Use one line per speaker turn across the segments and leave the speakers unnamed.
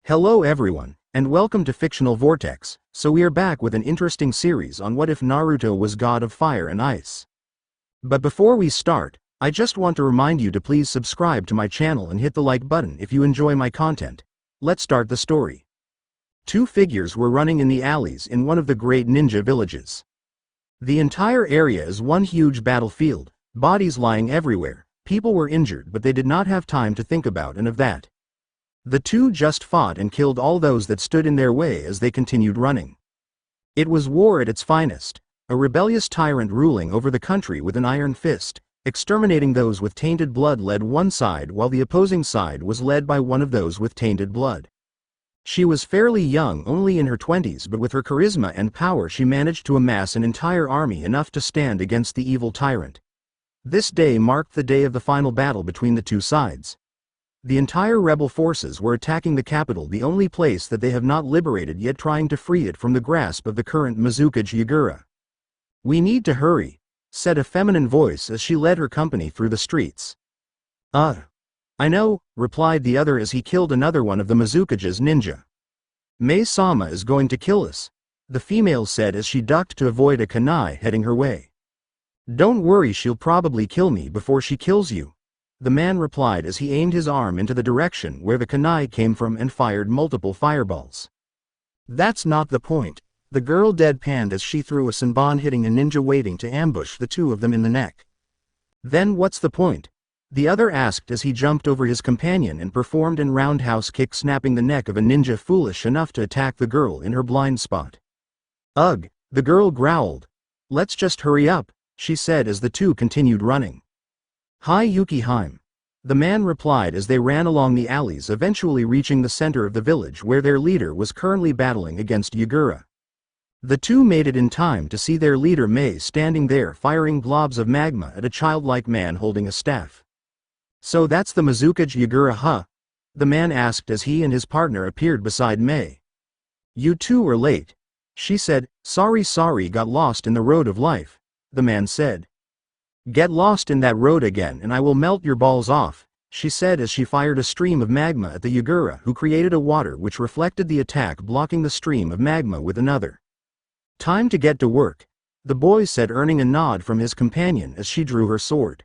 Hello everyone, and welcome to Fictional Vortex. So we are back with an interesting series on what if Naruto was god of fire and ice. But before we start, I just want to remind you to please subscribe to my channel and hit the like button if you enjoy my content. Let's start the story. Two figures were running in the alleys in one of the great ninja villages. The entire area is one huge battlefield, bodies lying everywhere. People were injured, but they did not have time to think about any of that. The two just fought and killed all those that stood in their way as they continued running. It was war at its finest, a rebellious tyrant ruling over the country with an iron fist, exterminating those with tainted blood led one side while the opposing side was led by one of those with tainted blood. She was fairly young, only in her 20s, but with her charisma and power she managed to amass an entire army enough to stand against the evil tyrant. This day marked the day of the final battle between the two sides. The entire rebel forces were attacking the capital, the only place that they have not liberated yet, trying to free it from the grasp of the current Kirigakure. "We need to hurry," said a feminine voice as she led her company through the streets. I know," replied the other as he killed another one of the Mizukage's ninja. "Mei-sama is going to kill us," the female said as she ducked to avoid a kunai heading her way. "Don't worry, she'll probably kill me before she kills you," the man replied as he aimed his arm into the direction where the kunai came from and fired multiple fireballs. "That's not the point," the girl deadpanned as she threw a senbon, hitting a ninja waiting to ambush the two of them in the neck. "Then what's the point?" the other asked as he jumped over his companion and performed an roundhouse kick, snapping the neck of a ninja foolish enough to attack the girl in her blind spot. "Ugh," the girl growled. "Let's just hurry up," she said as the two continued running. "Hi Yuki-hime," the man replied as they ran along the alleys, eventually reaching the center of the village where their leader was currently battling against Yagura. The two made it in time to see their leader Mei standing there firing globs of magma at a childlike man holding a staff. "So that's the Mizukage Yagura, huh?" the man asked as he and his partner appeared beside Mei. "You two are late," she said. Sorry, got lost in the road of life," the man said. "Get lost in that road again and I will melt your balls off," she said as she fired a stream of magma at the Yagura, who created a water which reflected the attack, blocking the stream of magma with another. "Time to get to work," the boy said, earning a nod from his companion as she drew her sword.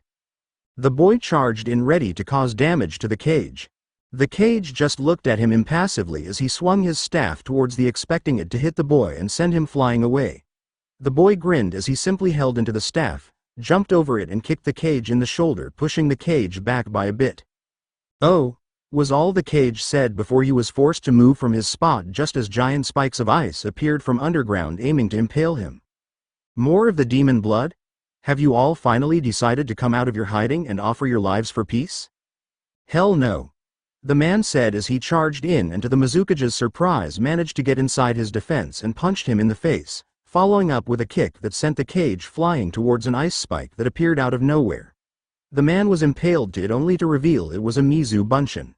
The boy charged in, ready to cause damage to the cage. The cage just looked at him impassively as he swung his staff towards the, expecting it to hit the boy and send him flying away. The boy grinned as he simply held into the staff, jumped over it and kicked the cage in the shoulder, pushing the cage back by a bit. "Oh," was all the cage said before he was forced to move from his spot just as giant spikes of ice appeared from underground, aiming to impale him. "More of the demon blood? Have you all finally decided to come out of your hiding and offer your lives for peace?" "Hell no," the man said as he charged in and, to the Mizukage's surprise, managed to get inside his defense and punched him in the face, following up with a kick that sent the cage flying towards an ice spike that appeared out of nowhere. The man was impaled to it, only to reveal it was a Mizu Bunshin.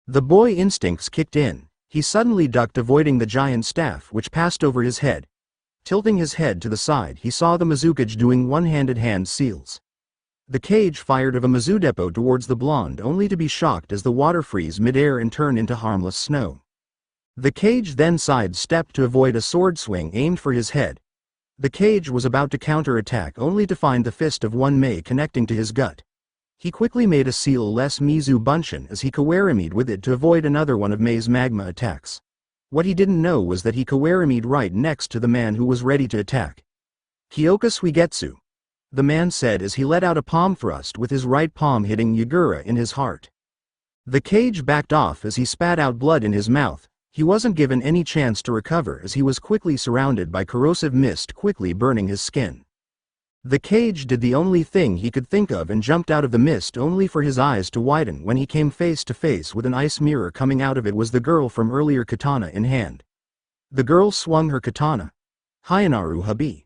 The boy instincts kicked in. He suddenly ducked, avoiding the giant staff which passed over his head. Tilting his head to the side, he saw the Mizukage doing one-handed hand seals. The cage fired of a Mizudepo towards the blonde, only to be shocked as the water freeze midair and turn into harmless snow. The cage then sidestepped to avoid a sword swing aimed for his head. The cage was about to counter-attack, only to find the fist of one Mei connecting to his gut. He quickly made a seal-less Mizu Bunshin as he kawarimied with it to avoid another one of Mei's magma attacks. What he didn't know was that he kawarimied right next to the man who was ready to attack. "Kyoka Suigetsu," the man said as he let out a palm thrust with his right palm, hitting Yagura in his heart. The cage backed off as he spat out blood in his mouth. He wasn't given any chance to recover as he was quickly surrounded by corrosive mist, quickly burning his skin. The cage did the only thing he could think of and jumped out of the mist, only for his eyes to widen when he came face to face with an ice mirror. Coming out of it was the girl from earlier, katana in hand. The girl swung her katana. "Hayanaru Habi,"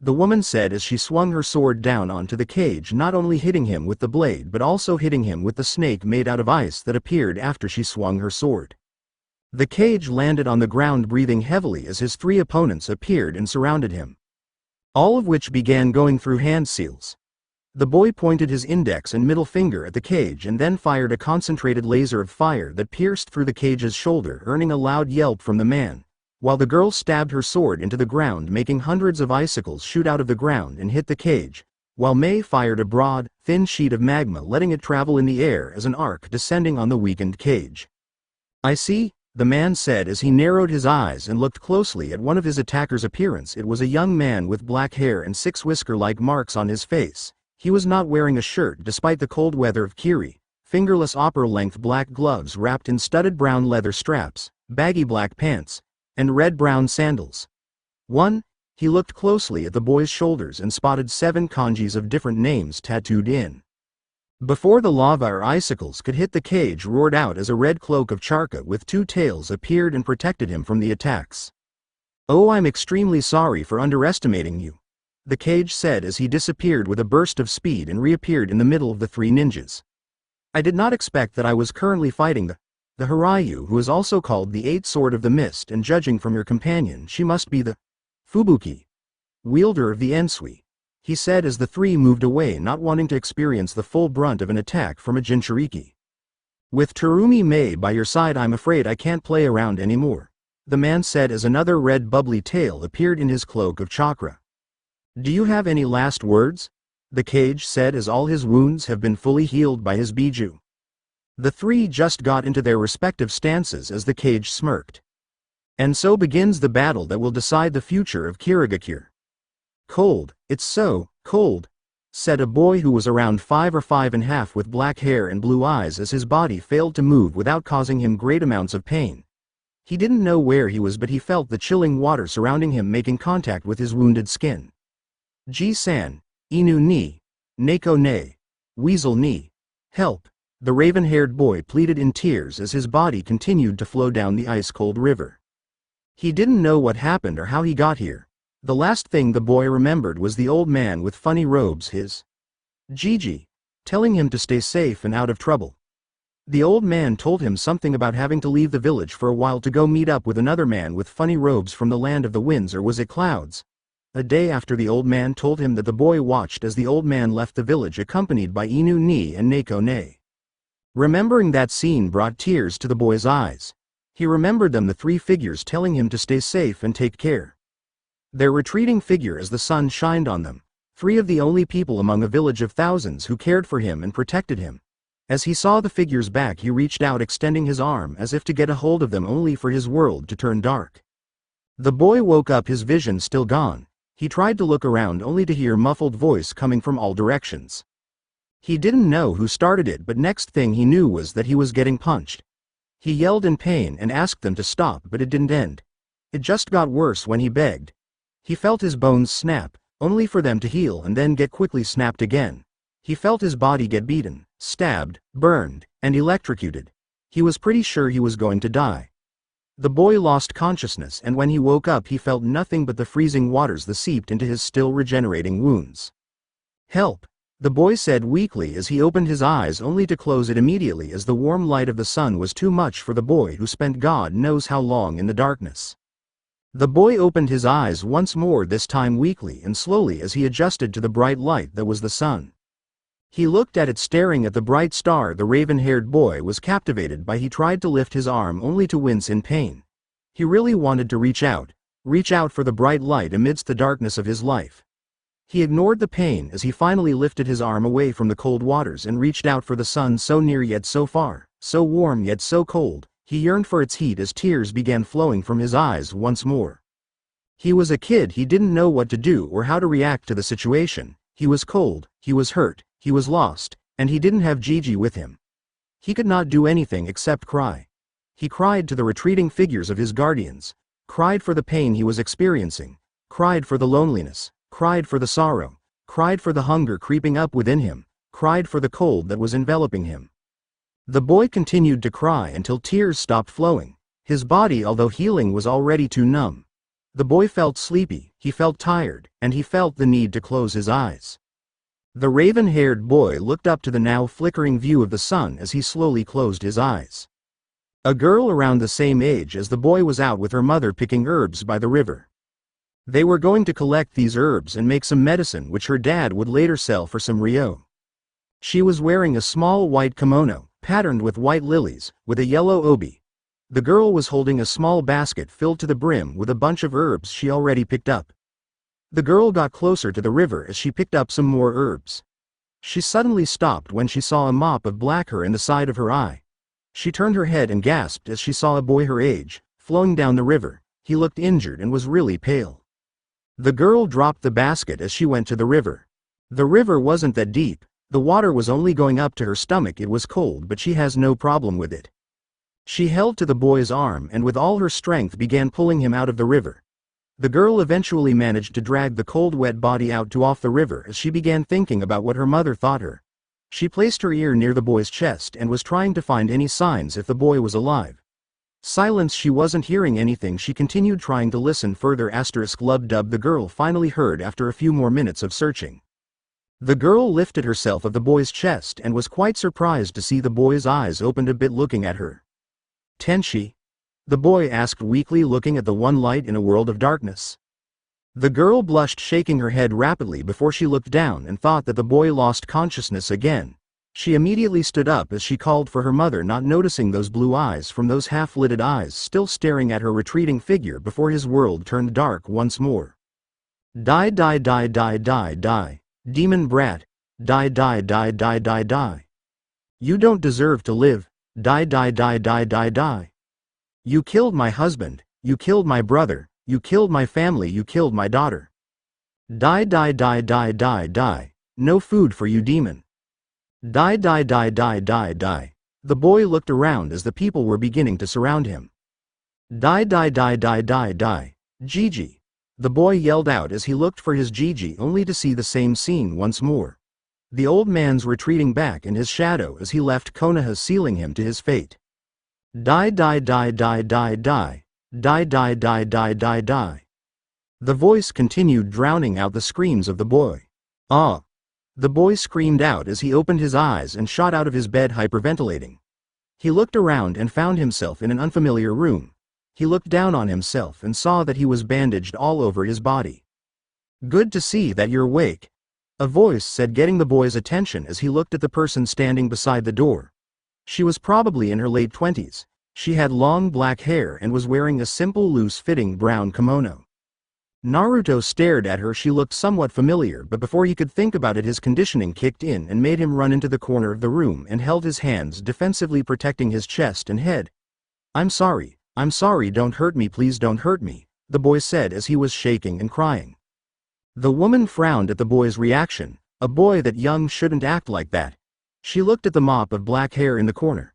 the woman said as she swung her sword down onto the cage, not only hitting him with the blade but also hitting him with the snake made out of ice that appeared after she swung her sword. The cage landed on the ground, breathing heavily as his three opponents appeared and surrounded him, all of which began going through hand seals. The boy pointed his index and middle finger at the cage and then fired a concentrated laser of fire that pierced through the cage's shoulder, earning a loud yelp from the man, while the girl stabbed her sword into the ground, making hundreds of icicles shoot out of the ground and hit the cage, while Mei fired a broad, thin sheet of magma, letting it travel in the air as an arc descending on the weakened cage. "I see," the man said as he narrowed his eyes and looked closely at one of his attackers' appearance. It was a young man with black hair and 6 whisker-like marks on his face. He was not wearing a shirt despite the cold weather of Kiri, fingerless opera-length black gloves wrapped in studded brown leather straps, baggy black pants, and red-brown sandals. He looked closely at the boy's shoulders and spotted 7 kanjis of different names tattooed in. Before the lava or icicles could hit the cage, roared out as a red cloak of charka with 2 tails appeared and protected him from the attacks. "Oh, I'm extremely sorry for underestimating you," the cage said as he disappeared with a burst of speed and reappeared in the middle of the 3 ninjas. "I did not expect that I was currently fighting the Hiryu, who is also called the 8th Sword of the Mist, and judging from your companion, she must be the Fubuki, wielder of the Ensui," he said as the 3 moved away, not wanting to experience the full brunt of an attack from a Jinchuriki. "With Terumi Mei by your side, I'm afraid I can't play around anymore," the man said as another red bubbly tail appeared in his cloak of chakra. "Do you have any last words?" the cage said as all his wounds have been fully healed by his biju. The 3 just got into their respective stances as the cage smirked. "And so begins the battle that will decide the future of Kirigakure." "Cold, it's so cold," said a boy who was around 5 or 5.5 with black hair and blue eyes as his body failed to move without causing him great amounts of pain. He didn't know where he was, but he felt the chilling water surrounding him making contact with his wounded skin. "Ji-san, Inu ni, Neko ne, Weasel ni, help," the raven-haired boy pleaded in tears as his body continued to flow down the ice-cold river. He didn't know what happened or how he got here. The last thing the boy remembered was the old man with funny robes, his Gigi, telling him to stay safe and out of trouble. The old man told him something about having to leave the village for a while to go meet up with another man with funny robes from the land of the winds, or was it clouds? A day after, the old man told him that the boy watched as the old man left the village accompanied by Inu ni and Neko ne. Remembering that scene brought tears to the boy's eyes. He remembered them, the 3 figures telling him to stay safe and take care. Their retreating figure as the sun shined on them, 3 of the only people among a village of thousands who cared for him and protected him. As he saw the figures back, he reached out, extending his arm as if to get a hold of them, only for his world to turn dark. The boy woke up, his vision still gone. He tried to look around only to hear muffled voice coming from all directions. He didn't know who started it, but next thing he knew was that he was getting punched. He yelled in pain and asked them to stop, but it didn't end. It just got worse when he begged. He felt his bones snap, only for them to heal and then get quickly snapped again. He felt his body get beaten, stabbed, burned, and electrocuted. He was pretty sure he was going to die. The boy lost consciousness, and when he woke up he felt nothing but the freezing waters that seeped into his still regenerating wounds. "Help," the boy said weakly as he opened his eyes, only to close it immediately as the warm light of the sun was too much for the boy who spent God knows how long in the darkness. The boy opened his eyes once more, this time weakly and slowly as he adjusted to the bright light that was the sun. He looked at it, staring at the bright star the raven-haired boy was captivated by. He tried to lift his arm only to wince in pain. He really wanted to reach out for the bright light amidst the darkness of his life. He ignored the pain as he finally lifted his arm away from the cold waters and reached out for the sun, so near yet so far, so warm yet so cold. He yearned for its heat as tears began flowing from his eyes once more. He was a kid, he didn't know what to do or how to react to the situation. He was cold, he was hurt, he was lost, and he didn't have Gigi with him. He could not do anything except cry. He cried to the retreating figures of his guardians, cried for the pain he was experiencing, cried for the loneliness, cried for the sorrow, cried for the hunger creeping up within him, cried for the cold that was enveloping him. The boy continued to cry until tears stopped flowing. His body, although healing, was already too numb. The boy felt sleepy, he felt tired, and he felt the need to close his eyes. The raven-haired boy looked up to the now flickering view of the sun as he slowly closed his eyes. A girl around the same age as the boy was out with her mother picking herbs by the river. They were going to collect these herbs and make some medicine which her dad would later sell for some ryo. She was wearing a small white kimono, patterned with white lilies, with a yellow obi. The girl was holding a small basket filled to the brim with a bunch of herbs she already picked up. The girl got closer to the river as she picked up some more herbs. She suddenly stopped when she saw a mop of black hair in the side of her eye. She turned her head and gasped as she saw a boy her age, flowing down the river. He looked injured and was really pale. The girl dropped the basket as she went to the river. The river wasn't that deep. The water was only going up to her stomach. It was cold, but she has no problem with it. She held to the boy's arm and with all her strength began pulling him out of the river. The girl eventually managed to drag the cold wet body out to off the river as she began thinking about what her mother thought her. She placed her ear near the boy's chest and was trying to find any signs if the boy was alive. Silence. She wasn't hearing anything. She continued trying to listen further. Lub dub. The girl finally heard after a few more minutes of searching. The girl lifted herself of the boy's chest and was quite surprised to see the boy's eyes opened a bit looking at her. Tenshi? The boy asked weakly, looking at the one light in a world of darkness. The girl blushed, shaking her head rapidly before she looked down and thought that the boy lost consciousness again. She immediately stood up as she called for her mother, not noticing those blue eyes from those half-lidded eyes still staring at her retreating figure before his world turned dark once more. Die die die die die die. Demon brat. Die die die die die die. You don't deserve to live. Die die die die die die. You killed my husband, you killed my brother, you killed my family, you killed my daughter. Die die die die die die. No food for you, demon. Die die die die die die. The boy looked around as the people were beginning to surround him. Die die die die die die. Gigi. The boy yelled out as he looked for his Gigi, only to see the same scene once more. The old man's retreating back and his shadow as he left Konoha, sealing him to his fate. Die die die die die die. Die die die die die die. The voice continued, drowning out the screams of the boy. Ah! The boy screamed out as he opened his eyes and shot out of his bed, hyperventilating. He looked around and found himself in an unfamiliar room. He looked down on himself and saw that he was bandaged all over his body. Good to see that you're awake, a voice said, getting the boy's attention as he looked at the person standing beside the door. She was probably in her late 20s. She had long black hair and was wearing a simple loose-fitting brown kimono. Naruto stared at her. She looked somewhat familiar, but before he could think about it, his conditioning kicked in and made him run into the corner of the room and held his hands defensively, protecting his chest and head. I'm sorry, don't hurt me, please don't hurt me, the boy said as he was shaking and crying. The woman frowned at the boy's reaction. A boy that young shouldn't act like that. She looked at the mop of black hair in the corner.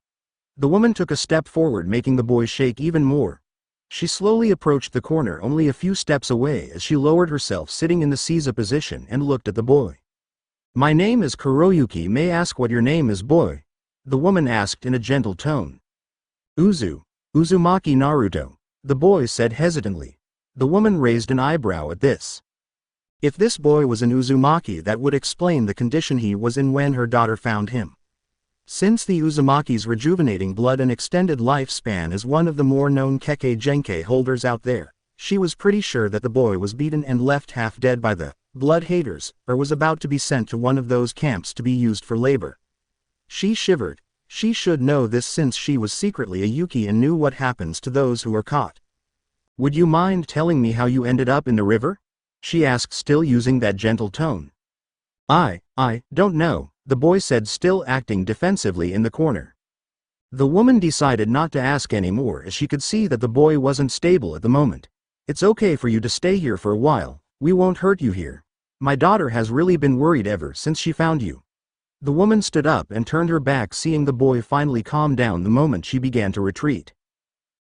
The woman took a step forward, making the boy shake even more. She slowly approached the corner, only a few steps away, as she lowered herself, sitting in the Seiza position, and looked at the boy. My name is Kuroyuki. May I ask what your name is, boy? The woman asked in a gentle tone. Uzumaki Naruto, the boy said hesitantly. The woman raised an eyebrow at this. If this boy was an Uzumaki, that would explain the condition he was in when her daughter found him. Since the Uzumaki's rejuvenating blood and extended lifespan is one of the more known Kekkei Genkai holders out there, she was pretty sure that the boy was beaten and left half dead by the blood haters, or was about to be sent to one of those camps to be used for labor. She shivered. She should know this since she was secretly a Yuki and knew what happens to those who are caught. Would you mind telling me how you ended up in the river? She asked, still using that gentle tone. I don't know, the boy said, still acting defensively in the corner. The woman decided not to ask anymore, as she could see that the boy wasn't stable at the moment. It's okay for you to stay here for a while, we won't hurt you here. My daughter has really been worried ever since she found you. The woman stood up and turned her back, seeing the boy finally calm down the moment she began to retreat.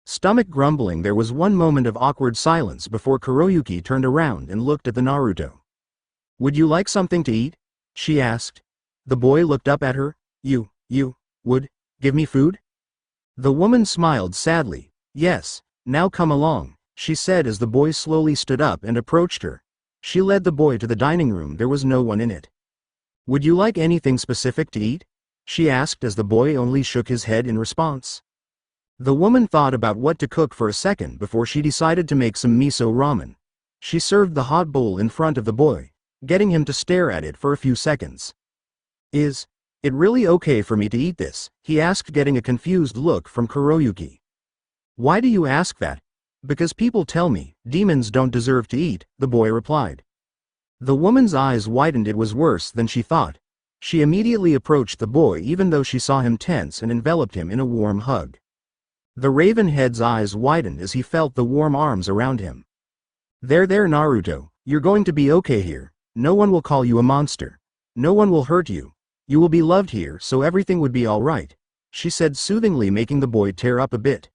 Stomach grumbling, there was one moment of awkward silence before Kuroyuki turned around and looked at the Naruto. Would you like something to eat? She asked. The boy looked up at her. You would give me food? The woman smiled sadly. Yes, now come along, she said as the boy slowly stood up and approached her. She led the boy to the dining room. There was no one in it. Would you like anything specific to eat? She asked as the boy only shook his head in response. The woman thought about what to cook for a second before she decided to make some miso ramen. She served the hot bowl in front of the boy, getting him to stare at it for a few seconds. Is it really okay for me to eat this? He asked, getting a confused look from Kuroyuki. Why do you ask that? Because people tell me, demons don't deserve to eat, the boy replied. The woman's eyes widened. It was worse than she thought. She immediately approached the boy even though she saw him tense and enveloped him in a warm hug. The Ravenhead's eyes widened as he felt the warm arms around him. There Naruto, you're going to be okay here. No one will call you a monster. No one will hurt you. You will be loved here, so everything would be alright, she said soothingly, making the boy tear up a bit.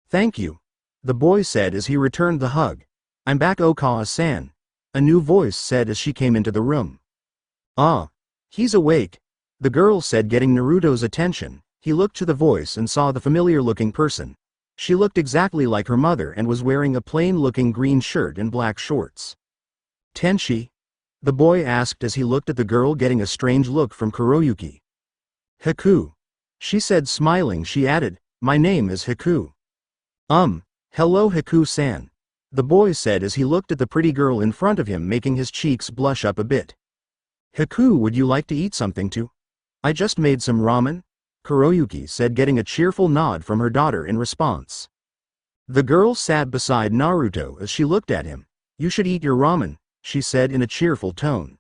Thank you, the boy said as he returned the hug. I'm back, Okawa-san, a new voice said as she came into the room. Ah, he's awake, the girl said, getting Naruto's attention. He looked to the voice and saw the familiar-looking person. She looked exactly like her mother and was wearing a plain-looking green shirt and black shorts. Tenshi? The boy asked as he looked at the girl, getting a strange look from Kuroyuki. Haku, she said, smiling. She added, my name is Haku. Hello Haku-san, the boy said as he looked at the pretty girl in front of him, making his cheeks blush up a bit. Haku, would you like to eat something too? I just made some ramen, Kuroyuki said, getting a cheerful nod from her daughter in response. The girl sat beside Naruto as she looked at him. You should eat your ramen, she said in a cheerful tone.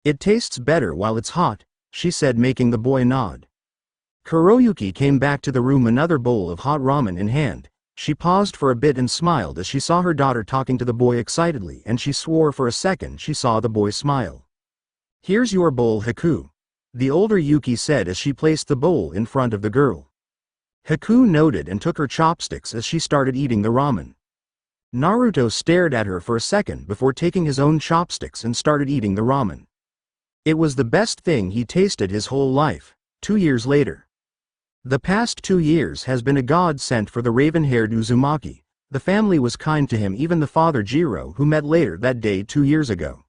It tastes better while it's hot, she said, making the boy nod. Kuroyuki came back to the room, another bowl of hot ramen in hand. She paused for a bit and smiled as she saw her daughter talking to the boy excitedly, and she swore for a second she saw the boy smile. Here's your bowl, Haku, the older Yuki said as she placed the bowl in front of the girl. Haku nodded and took her chopsticks as she started eating the ramen. Naruto stared at her for a second before taking his own chopsticks and started eating the ramen. It was the best thing he tasted his whole life. 2 years later. The past 2 years has been a godsend for the raven-haired Uzumaki. The family was kind to him, even the father Jiro, who met later that day 2 years ago.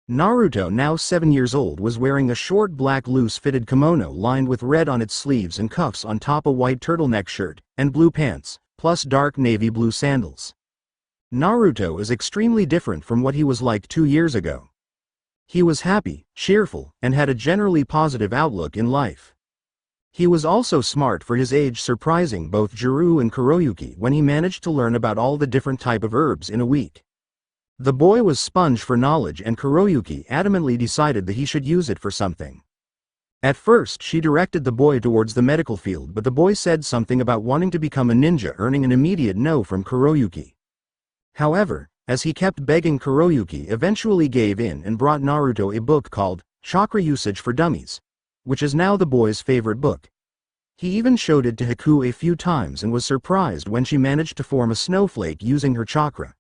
Naruto, now 7 years old, was wearing a short black loose-fitted kimono lined with red on its sleeves and cuffs, on top a white turtleneck shirt, and blue pants, plus dark navy blue sandals. Naruto is extremely different from what he was like 2 years ago. He was happy, cheerful, and had a generally positive outlook in life. He was also smart for his age, surprising both Jiro and Kuroyuki when he managed to learn about all the different type of herbs in a week. The boy was sponge for knowledge, and Kuroyuki adamantly decided that he should use it for something. At first she directed the boy towards the medical field, but the boy said something about wanting to become a ninja, earning an immediate no from Kuroyuki. However, as he kept begging, Kuroyuki eventually gave in and brought Naruto a book called Chakra Usage for Dummies, which is now the boy's favorite book. He even showed it to Haku a few times and was surprised when she managed to form a snowflake using her chakra.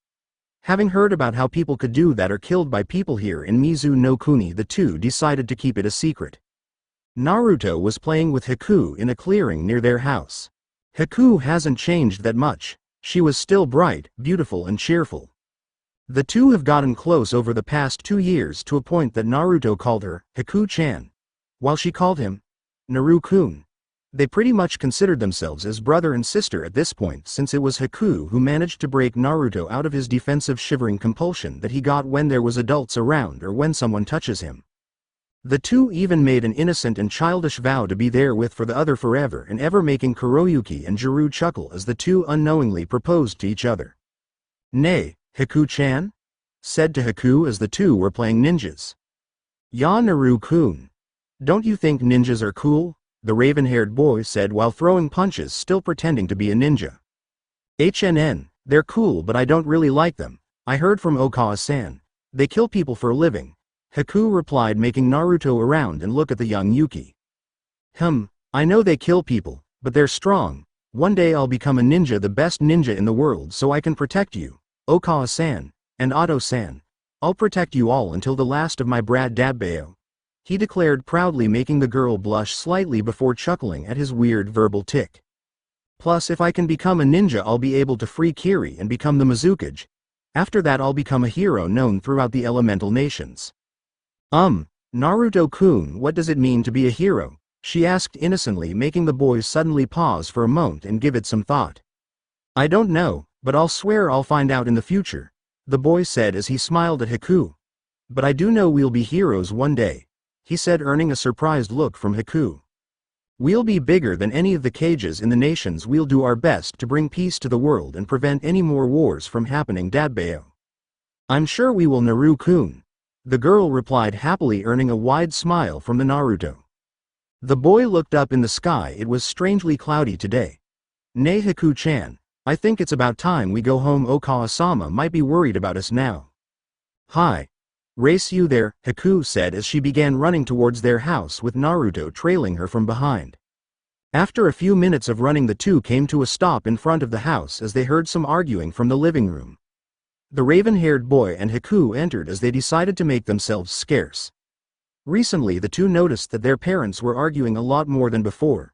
Having heard about how people could do that or killed by people here in Mizu no Kuni, the two decided to keep it a secret. Naruto was playing with Haku in a clearing near their house. Haku hasn't changed that much. She was still bright, beautiful, and cheerful. The two have gotten close over the past 2 years, to a point that Naruto called her Haku-chan, while she called him Naru-kun. They pretty much considered themselves as brother and sister at this point, since it was Haku who managed to break Naruto out of his defensive shivering compulsion that he got when there was adults around or when someone touches him. The two even made an innocent and childish vow to be there with for the other forever and ever, making Kuroyuki and Jiro chuckle as the two unknowingly proposed to each other. Nay, Haku-chan? Said to Haku as the two were playing ninjas. Ya Naru-kun. Don't you think ninjas are cool? The raven-haired boy said while throwing punches, still pretending to be a ninja. They're cool, but I don't really like them. I heard from Okawa-san. They kill people for a living, Haku replied, making Naruto around and look at the young Yuki. I know they kill people, but they're strong. One day I'll become a ninja, the best ninja in the world, so I can protect you, Okawa-san, and Ado-san. I'll protect you all until the last of my Brad Dabbeo, he declared proudly, making the girl blush slightly before chuckling at his weird verbal tick. Plus, if I can become a ninja, I'll be able to free Kiri and become the Mizukage. After that I'll become a hero known throughout the elemental nations. Naruto-kun, what does it mean to be a hero? She asked innocently, making the boy suddenly pause for a moment and give it some thought. I don't know, but I'll swear I'll find out in the future, the boy said as he smiled at Haku. But I do know we'll be heroes one day, he said, earning a surprised look from Haku. We'll be bigger than any of the cages in the nations. We'll do our best to bring peace to the world and prevent any more wars from happening, Dadbeo. I'm sure we will, Naru-kun. The girl replied happily, earning a wide smile from the Naruto. The boy looked up in the sky. It was strangely cloudy today. Nay, Haku-chan, I think it's about time we go home. Okawa-sama might be worried about us now. Hi. Race you there, Haku said as she began running towards their house with Naruto trailing her from behind. After a few minutes of running, the two came to a stop in front of the house as they heard some arguing from the living room. The raven-haired boy and Haku entered as they decided to make themselves scarce. Recently the two noticed that their parents were arguing a lot more than before.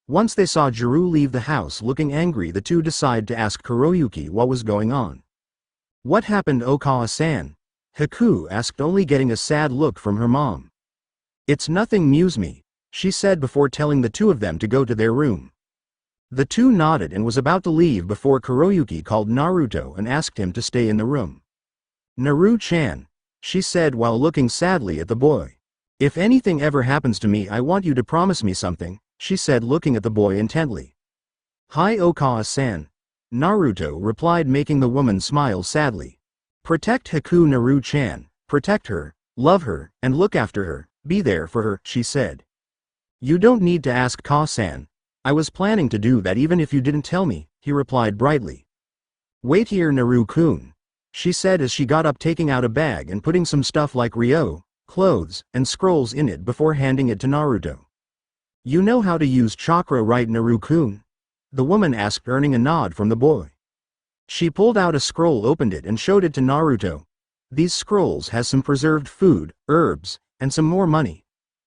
Once they saw Jiro leave the house looking angry, the two decided to ask Kuroyuki what was going on. What happened, Okawa-san? Haku asked, only getting a sad look from her mom. It's nothing, Muse-me, she said before telling the two of them to go to their room. The two nodded and was about to leave before Kuroyuki called Naruto and asked him to stay in the room. Naru-chan, she said while looking sadly at the boy. If anything ever happens to me, I want you to promise me something, she said looking at the boy intently. Hi, Okawa-san, Naruto replied, making the woman smile sadly. Protect Haku, Naru-chan, protect her, love her, and look after her, be there for her, she said. You don't need to ask Ka-san. I was planning to do that even if you didn't tell me, he replied brightly. Wait here, Naru-kun, she said as she got up, taking out a bag and putting some stuff like ryo, clothes, and scrolls in it before handing it to Naruto. You know how to use chakra, right, Naru-kun? The woman asked, earning a nod from the boy. She pulled out a scroll, opened it, and showed it to Naruto. These scrolls has some preserved food, herbs, and some more money.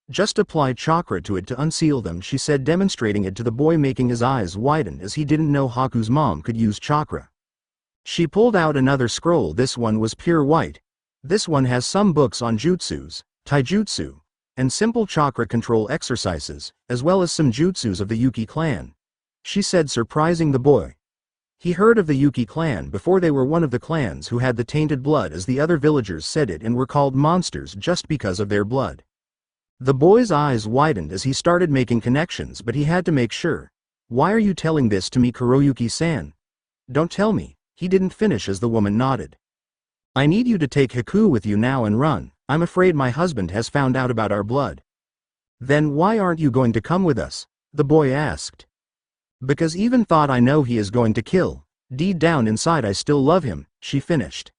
Just apply chakra to it to unseal them, she said, demonstrating it to the boy, making his eyes widen as he didn't know Haku's mom could use chakra. She pulled out another scroll. This one was pure white. This one has some books on jutsus, taijutsu, and simple chakra control exercises, as well as some jutsus of the Yuki clan, she said, surprising the boy. He heard of the Yuki clan before. They were one of the clans who had the tainted blood, as the other villagers said it, and were called monsters just because of their blood. The boy's eyes widened as he started making connections, but he had to make sure. Why are you telling this to me, Kuroyuki-san? Don't tell me, he didn't finish as the woman nodded. I need you to take Haku with you now and run. I'm afraid my husband has found out about our blood. Then why aren't you going to come with us? The boy asked. Because even thought I know he is going to kill. Deep down inside I still love him, she finished.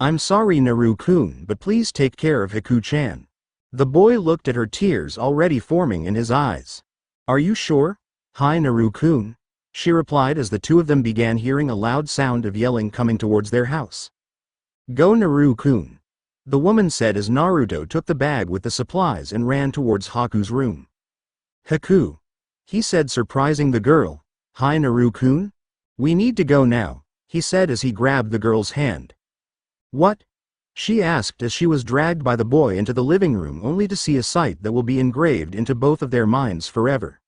I'm sorry, Naru-kun, but please take care of Haku-chan. The boy looked at her, tears already forming in his eyes. Are you sure? Hi, Naru-kun, she replied as the two of them began hearing a loud sound of yelling coming towards their house. Go, Naru-kun, the woman said as Naruto took the bag with the supplies and ran towards Haku's room. Haku, he said, surprising the girl. Hi, Naru-kun? We need to go now, he said as he grabbed the girl's hand. What? She asked as she was dragged by the boy into the living room, only to see a sight that will be engraved into both of their minds forever.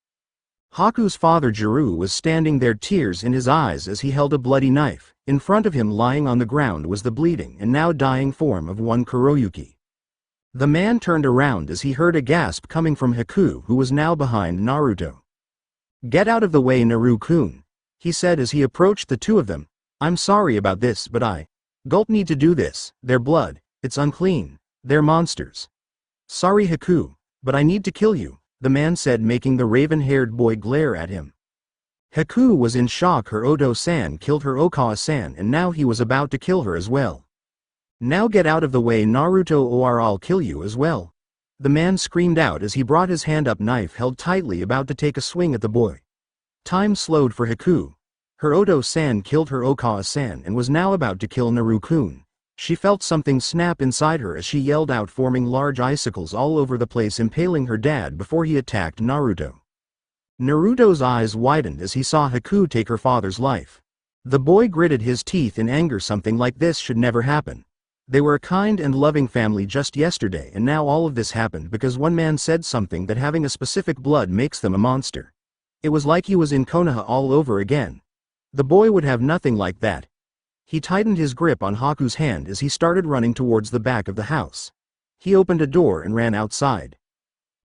Haku's father Jiro was standing there, tears in his eyes as he held a bloody knife. In front of him, lying on the ground, was the bleeding and now dying form of one Kuroyuki. The man turned around as he heard a gasp coming from Haku, who was now behind Naruto. Get out of the way, Naru-kun, he said as he approached the two of them. I'm sorry about this, but I need to do this. Their blood, it's unclean. They're monsters. Sorry, Haku, but I need to kill you, the man said, making the raven-haired boy glare at him. Haku was in shock. Her Oto-san killed her Okawa-san, and now he was about to kill her as well. Now get out of the way, Naruto, or I'll kill you as well, the man screamed out as he brought his hand up, knife held tightly, about to take a swing at the boy. Time slowed for Haku. Her Oto-san killed her Okawa-san and was now about to kill Naru-kun. She felt something snap inside her as she yelled out, forming large icicles all over the place, impaling her dad before he attacked Naruto. Naruto's eyes widened as he saw Haku take her father's life. The boy gritted his teeth in anger. Something like this should never happen. They were a kind and loving family just yesterday, and now all of this happened because one man said something that having a specific blood makes them a monster. It was like he was in Konoha all over again. The boy would have nothing like that. He tightened his grip on Haku's hand as he started running towards the back of the house. He opened a door and ran outside.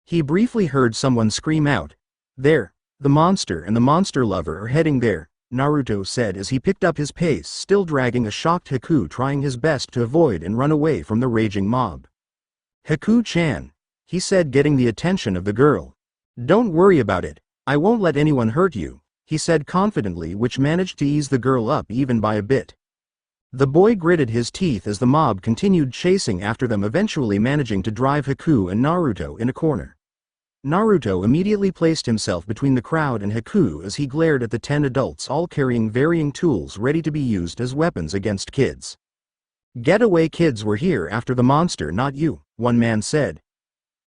He briefly heard someone scream out, "There, the monster and the monster lover are heading there," Naruto said as he picked up his pace, still dragging a shocked Haku, trying his best to avoid and run away from the raging mob. "Haku-chan," he said, getting the attention of the girl. "Don't worry about it, I won't let anyone hurt you," he said confidently, which managed to ease the girl up even by a bit. The boy gritted his teeth as the mob continued chasing after them, eventually managing to drive Haku and Naruto in a corner. Naruto immediately placed himself between the crowd and Haku as he glared at the 10 adults, all carrying varying tools ready to be used as weapons against kids. "Get away, kids, we're here after the monster, not you," one man said.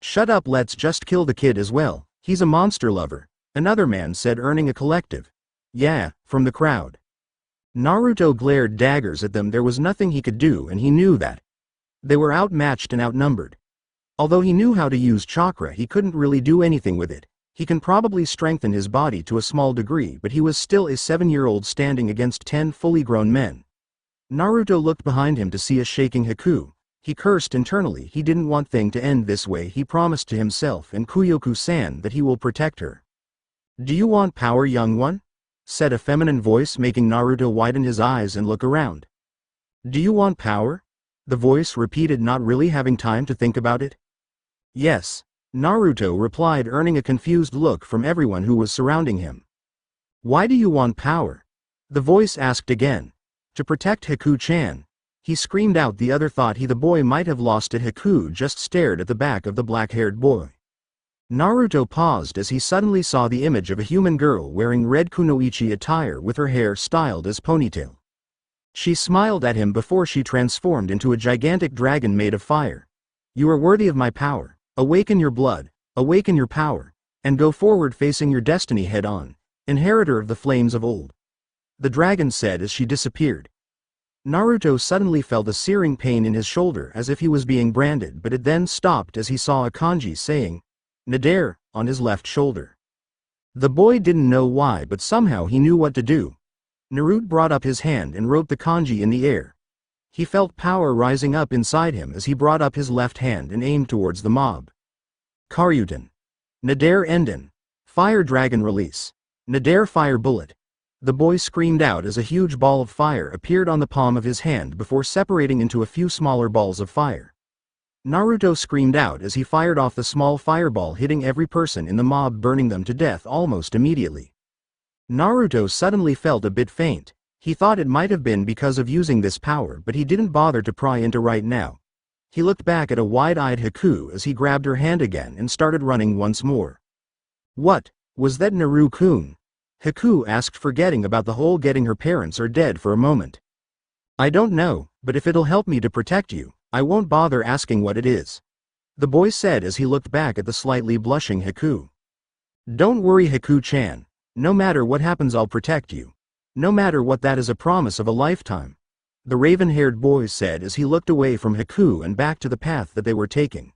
"Shut up, let's just kill the kid as well, he's a monster lover," another man said, earning a collective "yeah" from the crowd. Naruto glared daggers at them. There was nothing he could do, and he knew that. They were outmatched and outnumbered. Although he knew how to use chakra, he couldn't really do anything with it. He can probably strengthen his body to a small degree, but he was still a 7-year-old standing against 10 fully grown men. Naruto looked behind him to see a shaking Haku. He cursed internally. He didn't want things to end this way. He promised to himself and Kuyoku-san that he will protect her. "Do you want power, young one?" said a feminine voice, making Naruto widen his eyes and look around. "Do you want power?" the voice repeated, not really having time to think about it. "Yes," Naruto replied, earning a confused look from everyone who was surrounding him. "Why do you want power?" the voice asked again. "To protect Haku-chan," he screamed out. The other thought the boy might have lost it. Haku just stared at the back of the black-haired boy. Naruto paused as he suddenly saw the image of a human girl wearing red kunoichi attire with her hair styled as ponytail. She smiled at him before she transformed into a gigantic dragon made of fire. "You are worthy of my power. Awaken your blood, awaken your power, and go forward facing your destiny head on, inheritor of the flames of old," the dragon said as she disappeared. Naruto suddenly felt a searing pain in his shoulder as if he was being branded, but it then stopped as he saw a kanji saying, "Nadare," on his left shoulder. The boy didn't know why, but somehow he knew what to do. Naruto brought up his hand and wrote the kanji in the air. He felt power rising up inside him as he brought up his left hand and aimed towards the mob. Karyuten. Nadare Enden. Fire Dragon Release. Nadare Fire Bullet. The boy screamed out as a huge ball of fire appeared on the palm of his hand before separating into a few smaller balls of fire. Naruto screamed out as he fired off the small fireball, hitting every person in the mob, burning them to death almost immediately. Naruto suddenly felt a bit faint. He thought it might have been because of using this power, but he didn't bother to pry into right now. He looked back at a wide-eyed Haku as he grabbed her hand again and started running once more. "What, was that, Naru-kun?" Haku asked, forgetting about the whole getting her parents are dead for a moment. "I don't know, but if it'll help me to protect you, I won't bother asking what it is," the boy said as he looked back at the slightly blushing Haku. "Don't worry, Haku-chan. No matter what happens, I'll protect you. No matter what, that is a promise of a lifetime," the raven-haired boy said as he looked away from Haku and back to the path that they were taking.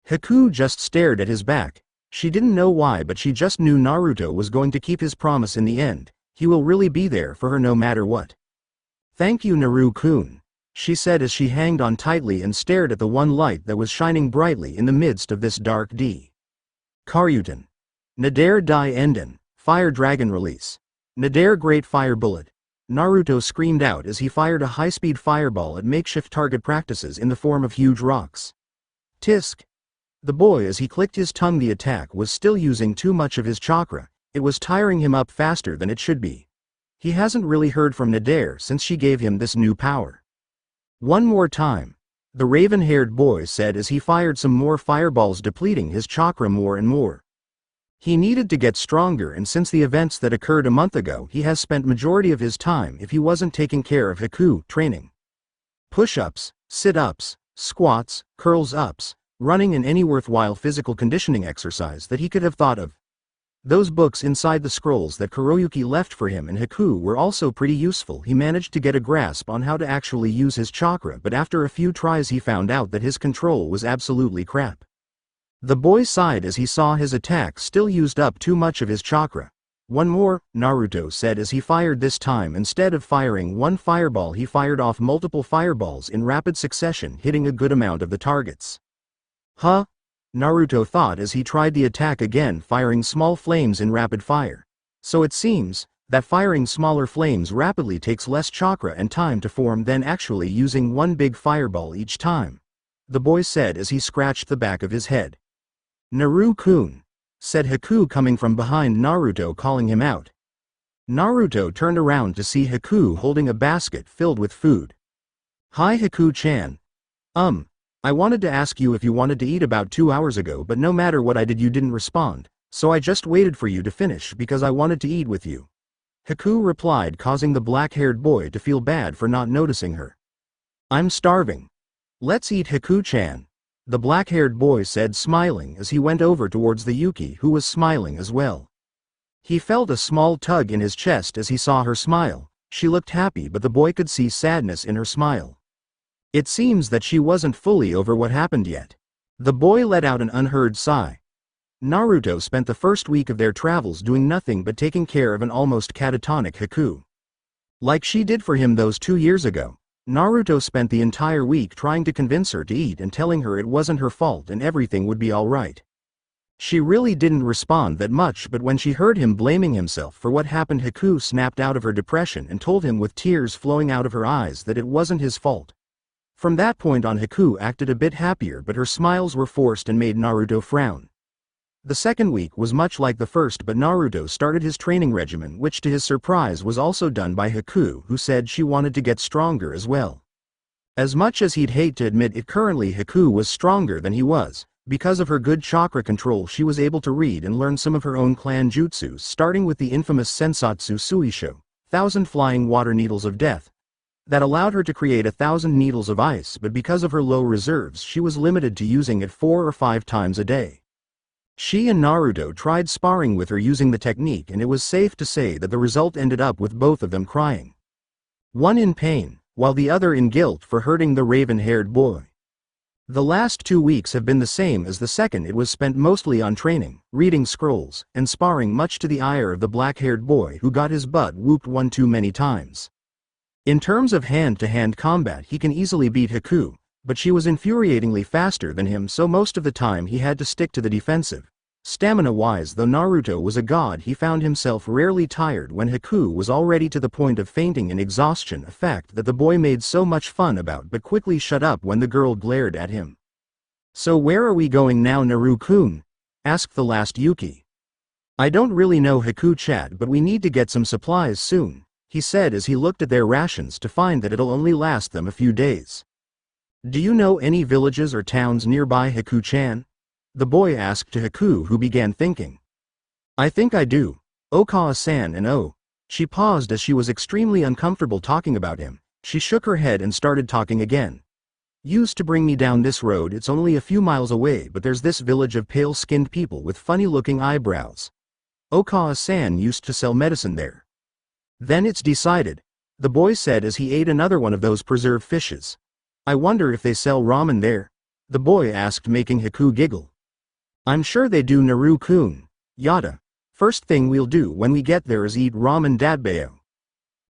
Haku just stared at his back. She didn't know why, but she just knew Naruto was going to keep his promise in the end. He will really be there for her no matter what. "Thank you, Naru-kun," she said as she hanged on tightly and stared at the one light that was shining brightly in the midst of this dark D. Karyuten. Nadare Dai Enden. Fire Dragon Release. Nadare Great Fire Bullet. Naruto screamed out as he fired a high-speed fireball at makeshift target practices in the form of huge rocks. Tisk. The boy, as he clicked his tongue, the attack was still using too much of his chakra. It was tiring him up faster than it should be. He hasn't really heard from Nadare since she gave him this new power. "One more time," the raven-haired boy said as he fired some more fireballs, depleting his chakra more and more. He needed to get stronger, and since the events that occurred a month ago, he has spent majority of his time, if he wasn't taking care of Haku, training. Push-ups, sit-ups, squats, curls-ups, running, and any worthwhile physical conditioning exercise that he could have thought of. Those books inside the scrolls that Kuroyuki left for him and Haku were also pretty useful. He managed to get a grasp on how to actually use his chakra, but after a few tries he found out that his control was absolutely crap. The boy sighed as he saw his attack still used up too much of his chakra. One more, Naruto said as he fired. This time instead of firing one fireball he fired off multiple fireballs in rapid succession, hitting a good amount of the targets. Huh? Naruto thought as he tried the attack again, firing small flames in rapid fire. So it seems that firing smaller flames rapidly takes less chakra and time to form than actually using one big fireball each time, the boy said as he scratched the back of his head. Naru-kun, said Haku coming from behind Naruto, calling him out. Naruto turned around to see Haku holding a basket filled with food. Hi Haku-chan. I wanted to ask you if you wanted to eat about 2 hours ago, but no matter what I did you didn't respond, so I just waited for you to finish because I wanted to eat with you. Haku replied, causing the black-haired boy to feel bad for not noticing her. I'm starving. Let's eat Haku-chan, the black-haired boy said, smiling as he went over towards the Yuki, who was smiling as well. He felt a small tug in his chest as he saw her smile. She looked happy, but the boy could see sadness in her smile. It seems that she wasn't fully over what happened yet. The boy let out an unheard sigh. Naruto spent the first week of their travels doing nothing but taking care of an almost catatonic Haku. Like she did for him those 2 years ago, Naruto spent the entire week trying to convince her to eat and telling her it wasn't her fault and everything would be alright. She really didn't respond that much, but when she heard him blaming himself for what happened, Haku snapped out of her depression and told him with tears flowing out of her eyes that it wasn't his fault. From that point on, Haku acted a bit happier, but her smiles were forced and made Naruto frown. The second week was much like the first, but Naruto started his training regimen, which to his surprise was also done by Haku, who said she wanted to get stronger as well. As much as he'd hate to admit it, currently Haku was stronger than he was. Because of her good chakra control, she was able to read and learn some of her own clan jutsus, starting with the infamous Sensatsu Suisho, 1,000 flying water needles of death, that allowed her to create 1,000 needles of ice, but because of her low reserves she was limited to using it 4 or 5 times a day. She and Naruto tried sparring with her using the technique, and it was safe to say that the result ended up with both of them crying. One in pain, while the other in guilt for hurting the raven-haired boy. The last 2 weeks have been the same as the second. It was spent mostly on training, reading scrolls, and sparring, much to the ire of the black-haired boy who got his butt whooped one too many times. In terms of hand-to-hand combat he can easily beat Haku, but she was infuriatingly faster than him, so most of the time he had to stick to the defensive. Stamina-wise, though Naruto was a god, he found himself rarely tired when Haku was already to the point of fainting in exhaustion, a fact that the boy made so much fun about but quickly shut up when the girl glared at him. So where are we going now, Naru-kun? Asked the last Yuki. I don't really know, Haku-chan, but we need to get some supplies soon, he said as he looked at their rations to find that it'll only last them a few days. Do you know any villages or towns nearby, Haku-chan? The boy asked to Haku, who began thinking. I think I do. Okawa-san and oh. She paused as she was extremely uncomfortable talking about him. She shook her head and started talking again. Used to bring me down this road. It's only a few miles away, but there's this village of pale-skinned people with funny-looking eyebrows. Okawa-san used to sell medicine there. Then it's decided, the boy said as he ate another one of those preserved fishes. I wonder if they sell ramen there? The boy asked, making Haku giggle. I'm sure they do, Naru-kun. Yada. First thing we'll do when we get there is eat ramen dadbayo.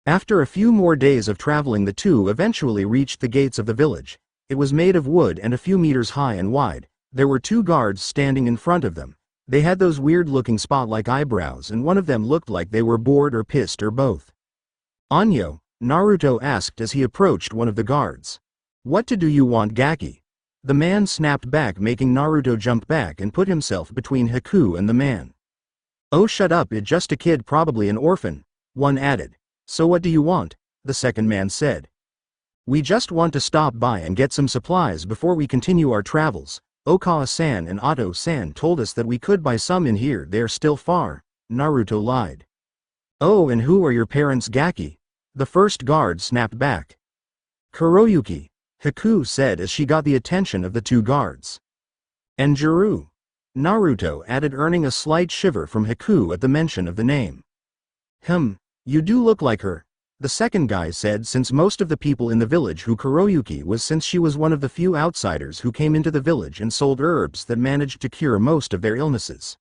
After a few more days of traveling, the two eventually reached the gates of the village. It was made of wood and a few meters high and wide. There were 2 guards standing in front of them. They had those weird-looking spot-like eyebrows, and one of them looked like they were bored or pissed or both. Anyo, Naruto asked as he approached one of the guards. What do you want, Gaki? The man snapped back, making Naruto jump back and put himself between Haku and the man. Oh, shut up, it's just a kid, probably an orphan, one added. So what do you want? The second man said. We just want to stop by and get some supplies before we continue our travels. Okawa-san and Otto-san told us that we could buy some in here. They're still far, Naruto lied. Oh, and who are your parents, Gaki? The first guard snapped back. Kuroyuki, Haku said as she got the attention of the 2 guards. And Jiru, Naruto added, earning a slight shiver from Haku at the mention of the name. You do look like her, the second guy said, since most of the people in the village who Kuroyuki was, since she was one of the few outsiders who came into the village and sold herbs that managed to cure most of their illnesses.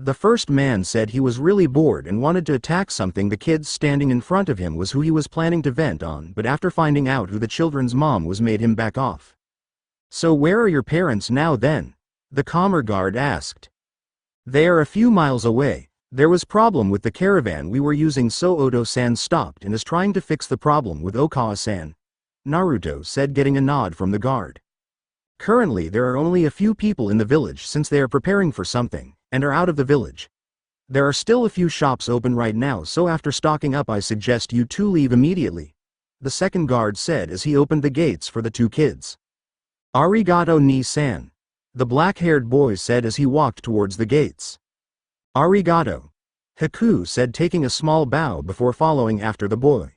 The first man said he was really bored and wanted to attack something. The kid standing in front of him was who he was planning to vent on, but after finding out who the children's mom was made him back off. "So where are your parents now then?" the commer guard asked. "They are a few miles away. There was problem with the caravan we were using, so Oto-san stopped and is trying to fix the problem with Okawa-san," Naruto said, getting a nod from the guard. "Currently there are only a few people in the village since they are preparing for something, and are out of the village. There are still a few shops open right now, so after stocking up I suggest you two leave immediately," the second guard said as he opened the gates for the two kids. "Arigato ni-san," the black-haired boy said as he walked towards the gates. "Arigato," Haku said, taking a small bow before following after the boy.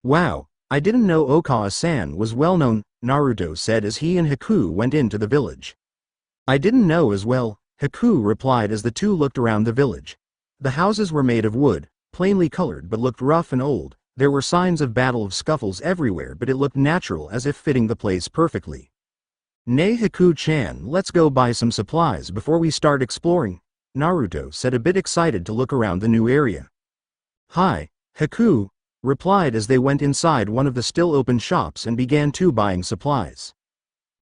"Wow, I didn't know Okawa-san was well known," Naruto said as he and Haku went into the village. "I didn't know as well," Haku replied as the two looked around the village. The houses were made of wood, plainly colored but looked rough and old. There were signs of battle of scuffles everywhere, but it looked natural as if fitting the place perfectly. "Nay Haku-chan, let's go buy some supplies before we start exploring," Naruto said, a bit excited to look around the new area. "Hi," Haku replied as they went inside one of the still open shops and began buying supplies.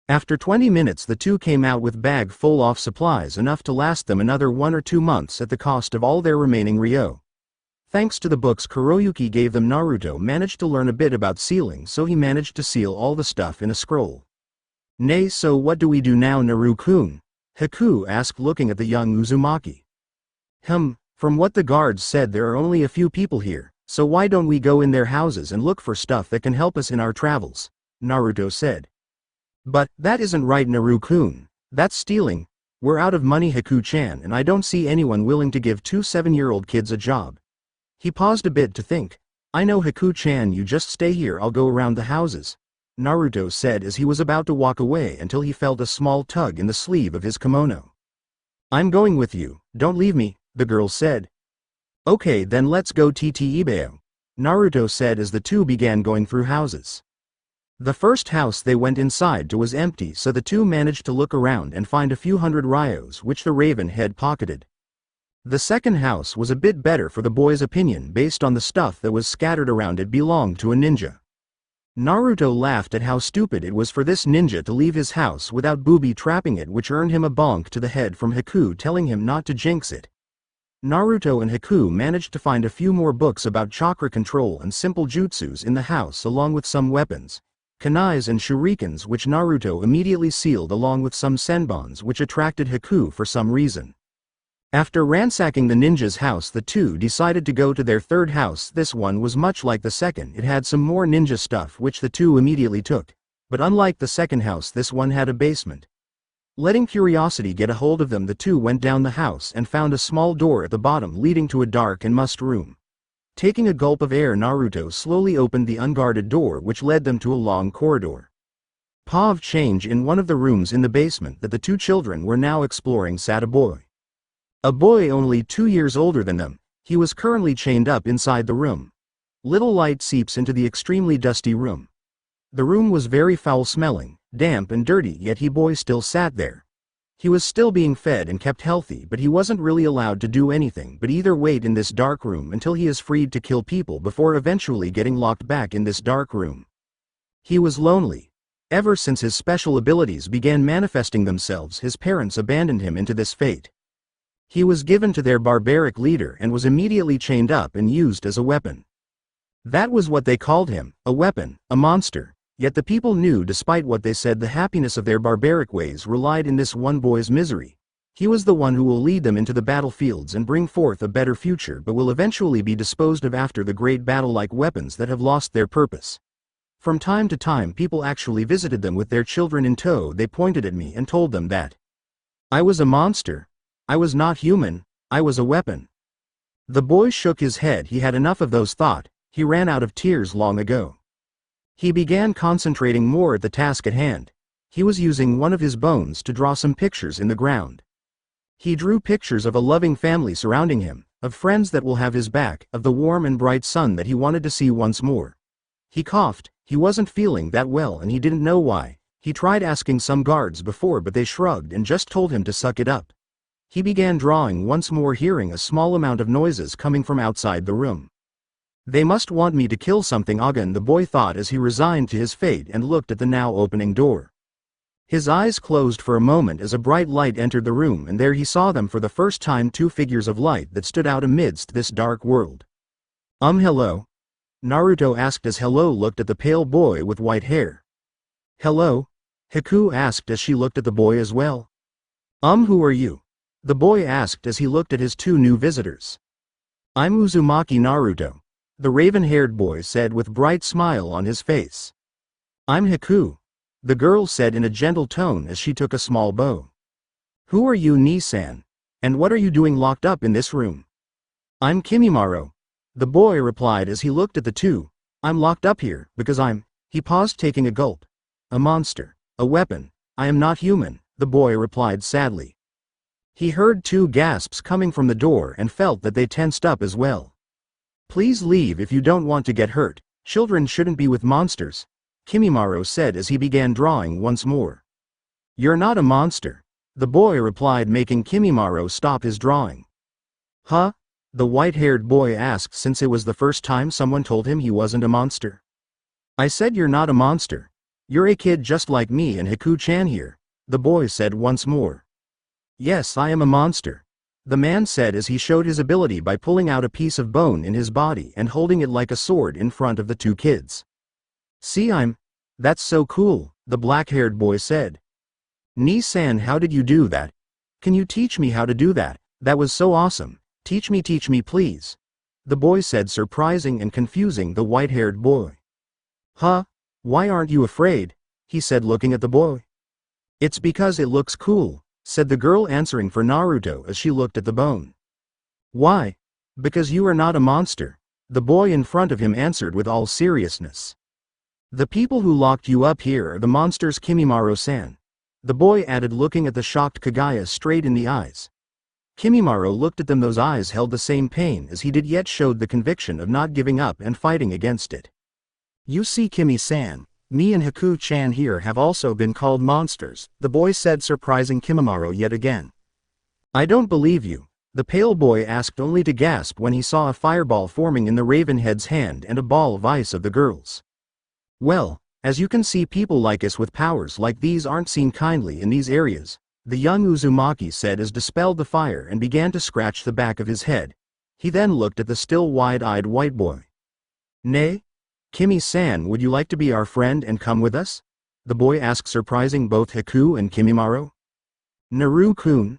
After 20 minutes the two came out with bag full of supplies, enough to last them another 1 or 2 months at the cost of all their remaining ryo. Thanks to the books Kuroyuki gave them, Naruto managed to learn a bit about sealing, so he managed to seal all the stuff in a scroll. "Nay, so what do we do now, Naru-kun?" Haku asked, looking at the young Uzumaki. From what the guards said there are only a few people here, so why don't we go in their houses and look for stuff that can help us in our travels," Naruto said. "But, that isn't right, Naru-kun. That's stealing. We're out of money, Haku-chan, and I don't see anyone willing to give 2 7-year-old kids a job." He paused a bit to think. "I know, Haku-chan, you just stay here, I'll go around the houses," Naruto said as he was about to walk away until he felt a small tug in the sleeve of his kimono. "I'm going with you, don't leave me," the girl said. "Okay then, let's go Ibeo," Naruto said as the two began going through houses. The first house they went inside to was empty, so the two managed to look around and find a few hundred ryos which the raven had pocketed. The second house was a bit better for the boy's opinion based on the stuff that was scattered around. It belonged to a ninja. Naruto laughed at how stupid it was for this ninja to leave his house without booby-trapping it, which earned him a bonk to the head from Haku telling him not to jinx it. Naruto and Haku managed to find a few more books about chakra control and simple jutsus in the house, along with some weapons, kunais and shurikens, which Naruto immediately sealed, along with some senbons which attracted Haku for some reason. After ransacking the ninja's house, the two decided to go to their third house. This one was much like the second. It had some more ninja stuff which the two immediately took. But unlike the second house, this one had a basement. Letting curiosity get a hold of them, the two went down the house and found a small door at the bottom leading to a dark and musty room. Taking a gulp of air, Naruto slowly opened the unguarded door which led them to a long corridor. Pav change in one of the rooms in the basement that the two children were now exploring sat a boy. A boy only 2 years older than them. He was currently chained up inside the room. Little light seeps into the extremely dusty room. The room was very foul-smelling, damp and dirty, yet he boy still sat there. He was still being fed and kept healthy, but he wasn't really allowed to do anything but either wait in this dark room until he is freed to kill people before eventually getting locked back in this dark room. He was lonely. Ever since his special abilities began manifesting themselves, his parents abandoned him into this fate. He was given to their barbaric leader and was immediately chained up and used as a weapon. That was what they called him, a weapon, a monster. Yet the people knew, despite what they said, the happiness of their barbaric ways relied in this one boy's misery. He was the one who will lead them into the battlefields and bring forth a better future, but will eventually be disposed of after the great battle like weapons that have lost their purpose. From time to time people actually visited them with their children in tow. They pointed at me and told them that I was a monster. I was not human, I was a weapon. The boy shook his head. He had enough of those thoughts. He ran out of tears long ago. He began concentrating more at the task at hand. He was using one of his bones to draw some pictures in the ground. He drew pictures of a loving family surrounding him, of friends that will have his back, of the warm and bright sun that he wanted to see once more. He coughed. He wasn't feeling that well and he didn't know why. He tried asking some guards before, but they shrugged and just told him to suck it up. He began drawing once more, hearing a small amount of noises coming from outside the room. They must want me to kill something again, the boy thought as he resigned to his fate and looked at the now opening door. His eyes closed for a moment as a bright light entered the room, and there he saw them for the first time, two figures of light that stood out amidst this dark world. Hello? Naruto asked as Hello looked at the pale boy with white hair. Hello? Haku asked as she looked at the boy as well. Who are you? The boy asked as he looked at his two new visitors. I'm Uzumaki Naruto, the raven-haired boy said with bright smile on his face. I'm Haku, the girl said in a gentle tone as she took a small bow. Who are you, Ni-san? And what are you doing locked up in this room? I'm Kimimaro, the boy replied as he looked at the two. I'm locked up here because he paused, taking a gulp. A monster, a weapon. I am not human, the boy replied sadly. He heard two gasps coming from the door and felt that they tensed up as well. Please leave if you don't want to get hurt. Children shouldn't be with monsters, Kimimaro said as he began drawing once more. You're not a monster, the boy replied, making Kimimaro stop his drawing. Huh? The white-haired boy asked, since it was the first time someone told him he wasn't a monster. I said you're not a monster. You're a kid just like me and Haku-chan here, the boy said once more. Yes, I am a monster, the man said as he showed his ability by pulling out a piece of bone in his body and holding it like a sword in front of the two kids. See, that's so cool, the black-haired boy said. Ni-san, how did you do that? Can you teach me how to do that? That was so awesome. Teach me please, the boy said, surprising and confusing the white-haired boy. Huh? Why aren't you afraid? He said, looking at the boy. It's because it looks cool, said the girl, answering for Naruto as she looked at the bone. Why? Because you are not a monster, the boy in front of him answered with all seriousness. The people who locked you up here are the monsters, Kimimaro-san, the boy added, looking at the shocked Kaguya straight in the eyes. Kimimaro looked at them. Those eyes held the same pain as he did, yet showed the conviction of not giving up and fighting against it. You see, Kimi-san, me and Haku-chan here have also been called monsters, the boy said, surprising Kimimaro yet again. I don't believe you, the pale boy asked, only to gasp when he saw a fireball forming in the Ravenhead's hand and a ball of ice of the girl's. Well, as you can see, people like us with powers like these aren't seen kindly in these areas, the young Uzumaki said as dispelled the fire and began to scratch the back of his head. He then looked at the still wide-eyed white boy. Nay? Kimi-san, would you like to be our friend and come with us? The boy asked, surprising both Haku and Kimimaro. Naru-kun?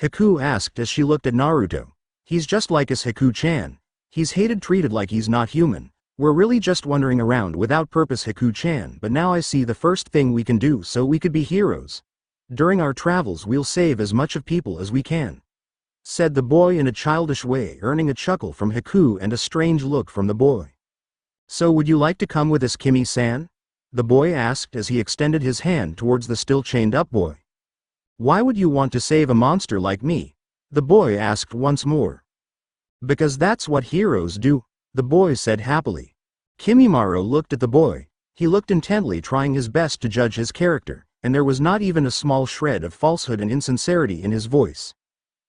Haku asked as she looked at Naruto. He's just like us, Haku-chan. He's hated, treated like he's not human. We're really just wandering around without purpose, Haku-chan, but now I see the first thing we can do so we could be heroes. During our travels we'll save as much of people as we can, said the boy in a childish way, earning a chuckle from Haku and a strange look from the boy. So would you like to come with us, Kimi-san? The boy asked as he extended his hand towards the still chained up boy. Why would you want to save a monster like me? The boy asked once more. Because that's what heroes do, the boy said happily. Kimimaro looked at the boy. He looked intently, trying his best to judge his character, and there was not even a small shred of falsehood and insincerity in his voice.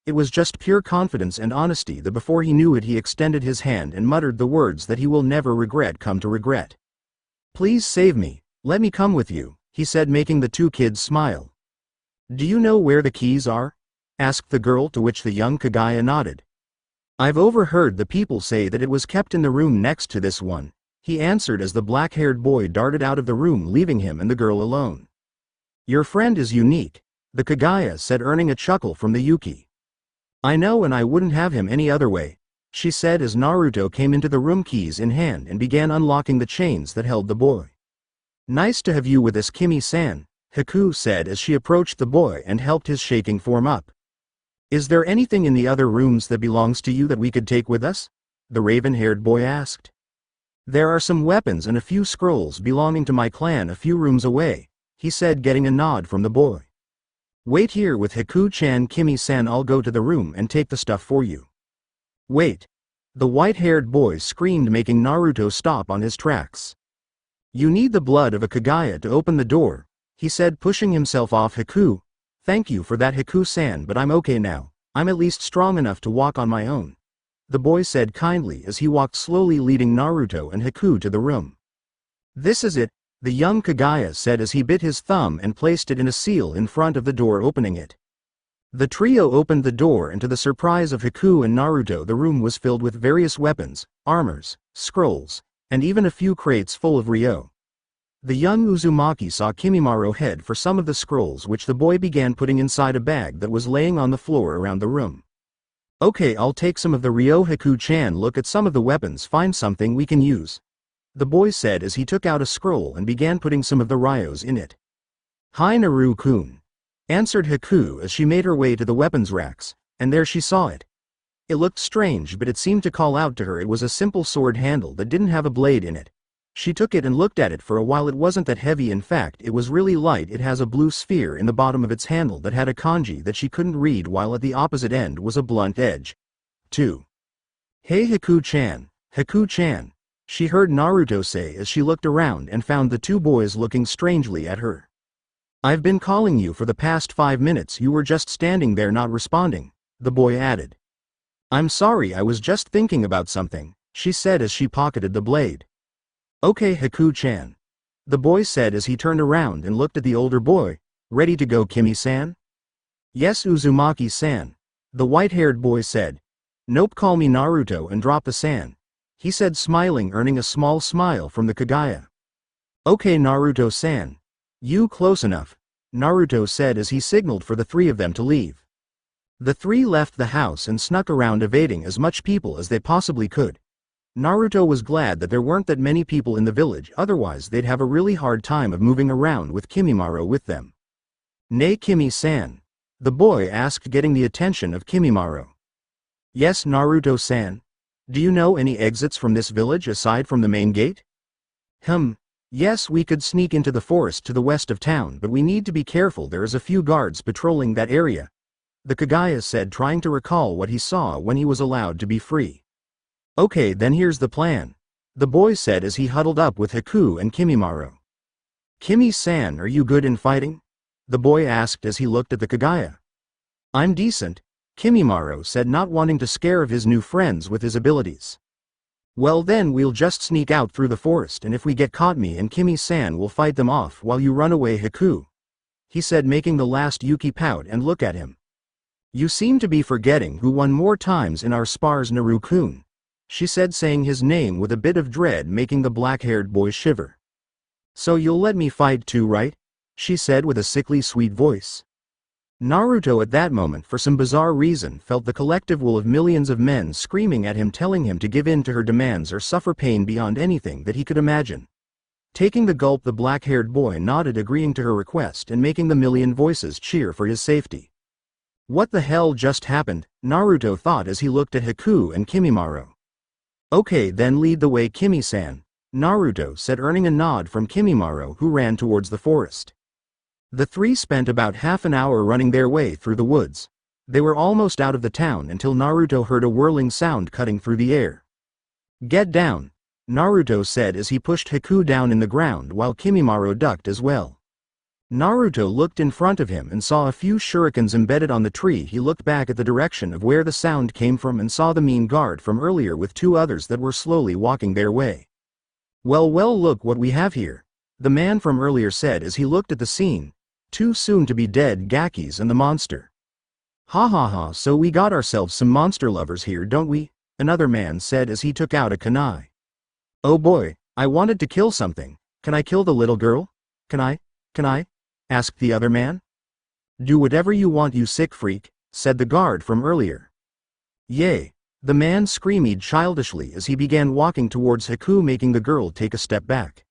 It was just pure confidence and honesty. That before he knew it, he extended his hand and muttered the words that he will never regret, come to regret. Please save me, let me come with you, he said, making the two kids smile. Do you know where the keys are? Asked the girl, to which the young Kaguya nodded. I've overheard the people say that it was kept in the room next to this one, he answered as the black-haired boy darted out of the room, leaving him and the girl alone. Your friend is unique, the Kaguya said, earning a chuckle from the Yuki. I know, and I wouldn't have him any other way, she said as Naruto came into the room, keys in hand, and began unlocking the chains that held the boy. Nice to have you with us, Kimi-san, Haku said as she approached the boy and helped his shaking form up. Is there anything in the other rooms that belongs to you that we could take with us? The raven-haired boy asked. There are some weapons and a few scrolls belonging to my clan a few rooms away, he said, getting a nod from the boy. Wait here with Haku-chan, Kimi-san, I'll go to the room and take the stuff for you. Wait! The white-haired boy screamed, making Naruto stop on his tracks. You need the blood of a Kaguya to open the door, he said, pushing himself off. Haku, thank you for that, Haku-san, but I'm okay now, I'm at least strong enough to walk on my own," the boy said kindly as he walked slowly leading Naruto and Haku to the room. "This is it," the young Kaguya said as he bit his thumb and placed it in a seal in front of the door, opening it. The trio opened the door, and to the surprise of Haku and Naruto, the room was filled with various weapons, armors, scrolls, and even a few crates full of ryo. The young Uzumaki saw Kimimaro head for some of the scrolls, which the boy began putting inside a bag that was laying on the floor around the room. "Okay, I'll take some of the ryo." Haku-chan, look at some of the weapons, find something we can use," the boy said as he took out a scroll and began putting some of the ryos in it. "Hi Naru-kun," answered Haku as she made her way to the weapons racks, and there she saw it. It looked strange, but it seemed to call out to her. It was a simple sword handle that didn't have a blade in it. She took it and looked at it for a while. It wasn't that heavy, in fact it was really light. It has a blue sphere in the bottom of its handle that had a kanji that she couldn't read, while at the opposite end was a blunt edge. 2. "Hey Haku-chan, Haku-chan," she heard Naruto say as she looked around and found the two boys looking strangely at her. "I've been calling you for the past 5 minutes. You were just standing there not responding," the boy added. "I'm sorry, I was just thinking about something," she said as she pocketed the blade. "Okay Haku-chan," the boy said as he turned around and looked at the older boy. "Ready to go, Kimi-san?" "Yes Uzumaki-san," the white-haired boy said. "Nope, call me Naruto and drop the san," he said, smiling, earning a small smile from the Kaguya. "Okay Naruto-san. You close enough," Naruto said as he signaled for the three of them to leave. The three left the house and snuck around, evading as much people as they possibly could. Naruto was glad that there weren't that many people in the village, otherwise they'd have a really hard time of moving around with Kimimaro with them. "Nay Kimi-san?" the boy asked, getting the attention of Kimimaro. "Yes Naruto-san. Do you know any exits from this village aside from the main gate?" Yes, we could sneak into the forest to the west of town, but we need to be careful. There is a few guards patrolling that area," the Kaguya said, trying to recall what he saw when he was allowed to be free. "Okay, then here's the plan," the boy said as he huddled up with Haku and Kimimaro. "Kimi-san, are you good in fighting?" the boy asked as he looked at the Kaguya. "I'm decent," Kimimaro said, not wanting to scare of his new friends with his abilities. "Well then we'll just sneak out through the forest, and if we get caught, me and Kimi-san will fight them off while you run away Haku," he said, making the last Yuki pout and look at him. "You seem to be forgetting who won more times in our spars, Naru-kun," she said, saying his name with a bit of dread, making the black-haired boy shiver. "So you'll let me fight too, right?" she said with a sickly sweet voice. Naruto at that moment, for some bizarre reason, felt the collective will of millions of men screaming at him, telling him to give in to her demands or suffer pain beyond anything that he could imagine. Taking the gulp, the black-haired boy nodded, agreeing to her request and making the million voices cheer for his safety. What the hell just happened, Naruto thought as he looked at Haku and Kimimaro. "Okay, then lead the way Kimi-san," Naruto said, earning a nod from Kimimaro, who ran towards the forest. The three spent about half an hour running their way through the woods. They were almost out of the town until Naruto heard a whirling sound cutting through the air. "Get down," Naruto said as he pushed Haku down in the ground while Kimimaro ducked as well. Naruto looked in front of him and saw a few shurikens embedded on the tree. He looked back at the direction of where the sound came from and saw the mean guard from earlier with two others that were slowly walking their way. Well, look what we have here," the man from earlier said as he looked at the scene. "Two soon-to-be-dead Gakis and the monster." Ha, so we got ourselves some monster lovers here, don't we?" another man said as he took out a kunai. "Oh boy, I wanted to kill something. Can I kill the little girl? Can I? Asked the other man. "Do whatever you want, you sick freak," said the guard from earlier. "Yay," the man screamed childishly as he began walking towards Haku, making the girl take a step back.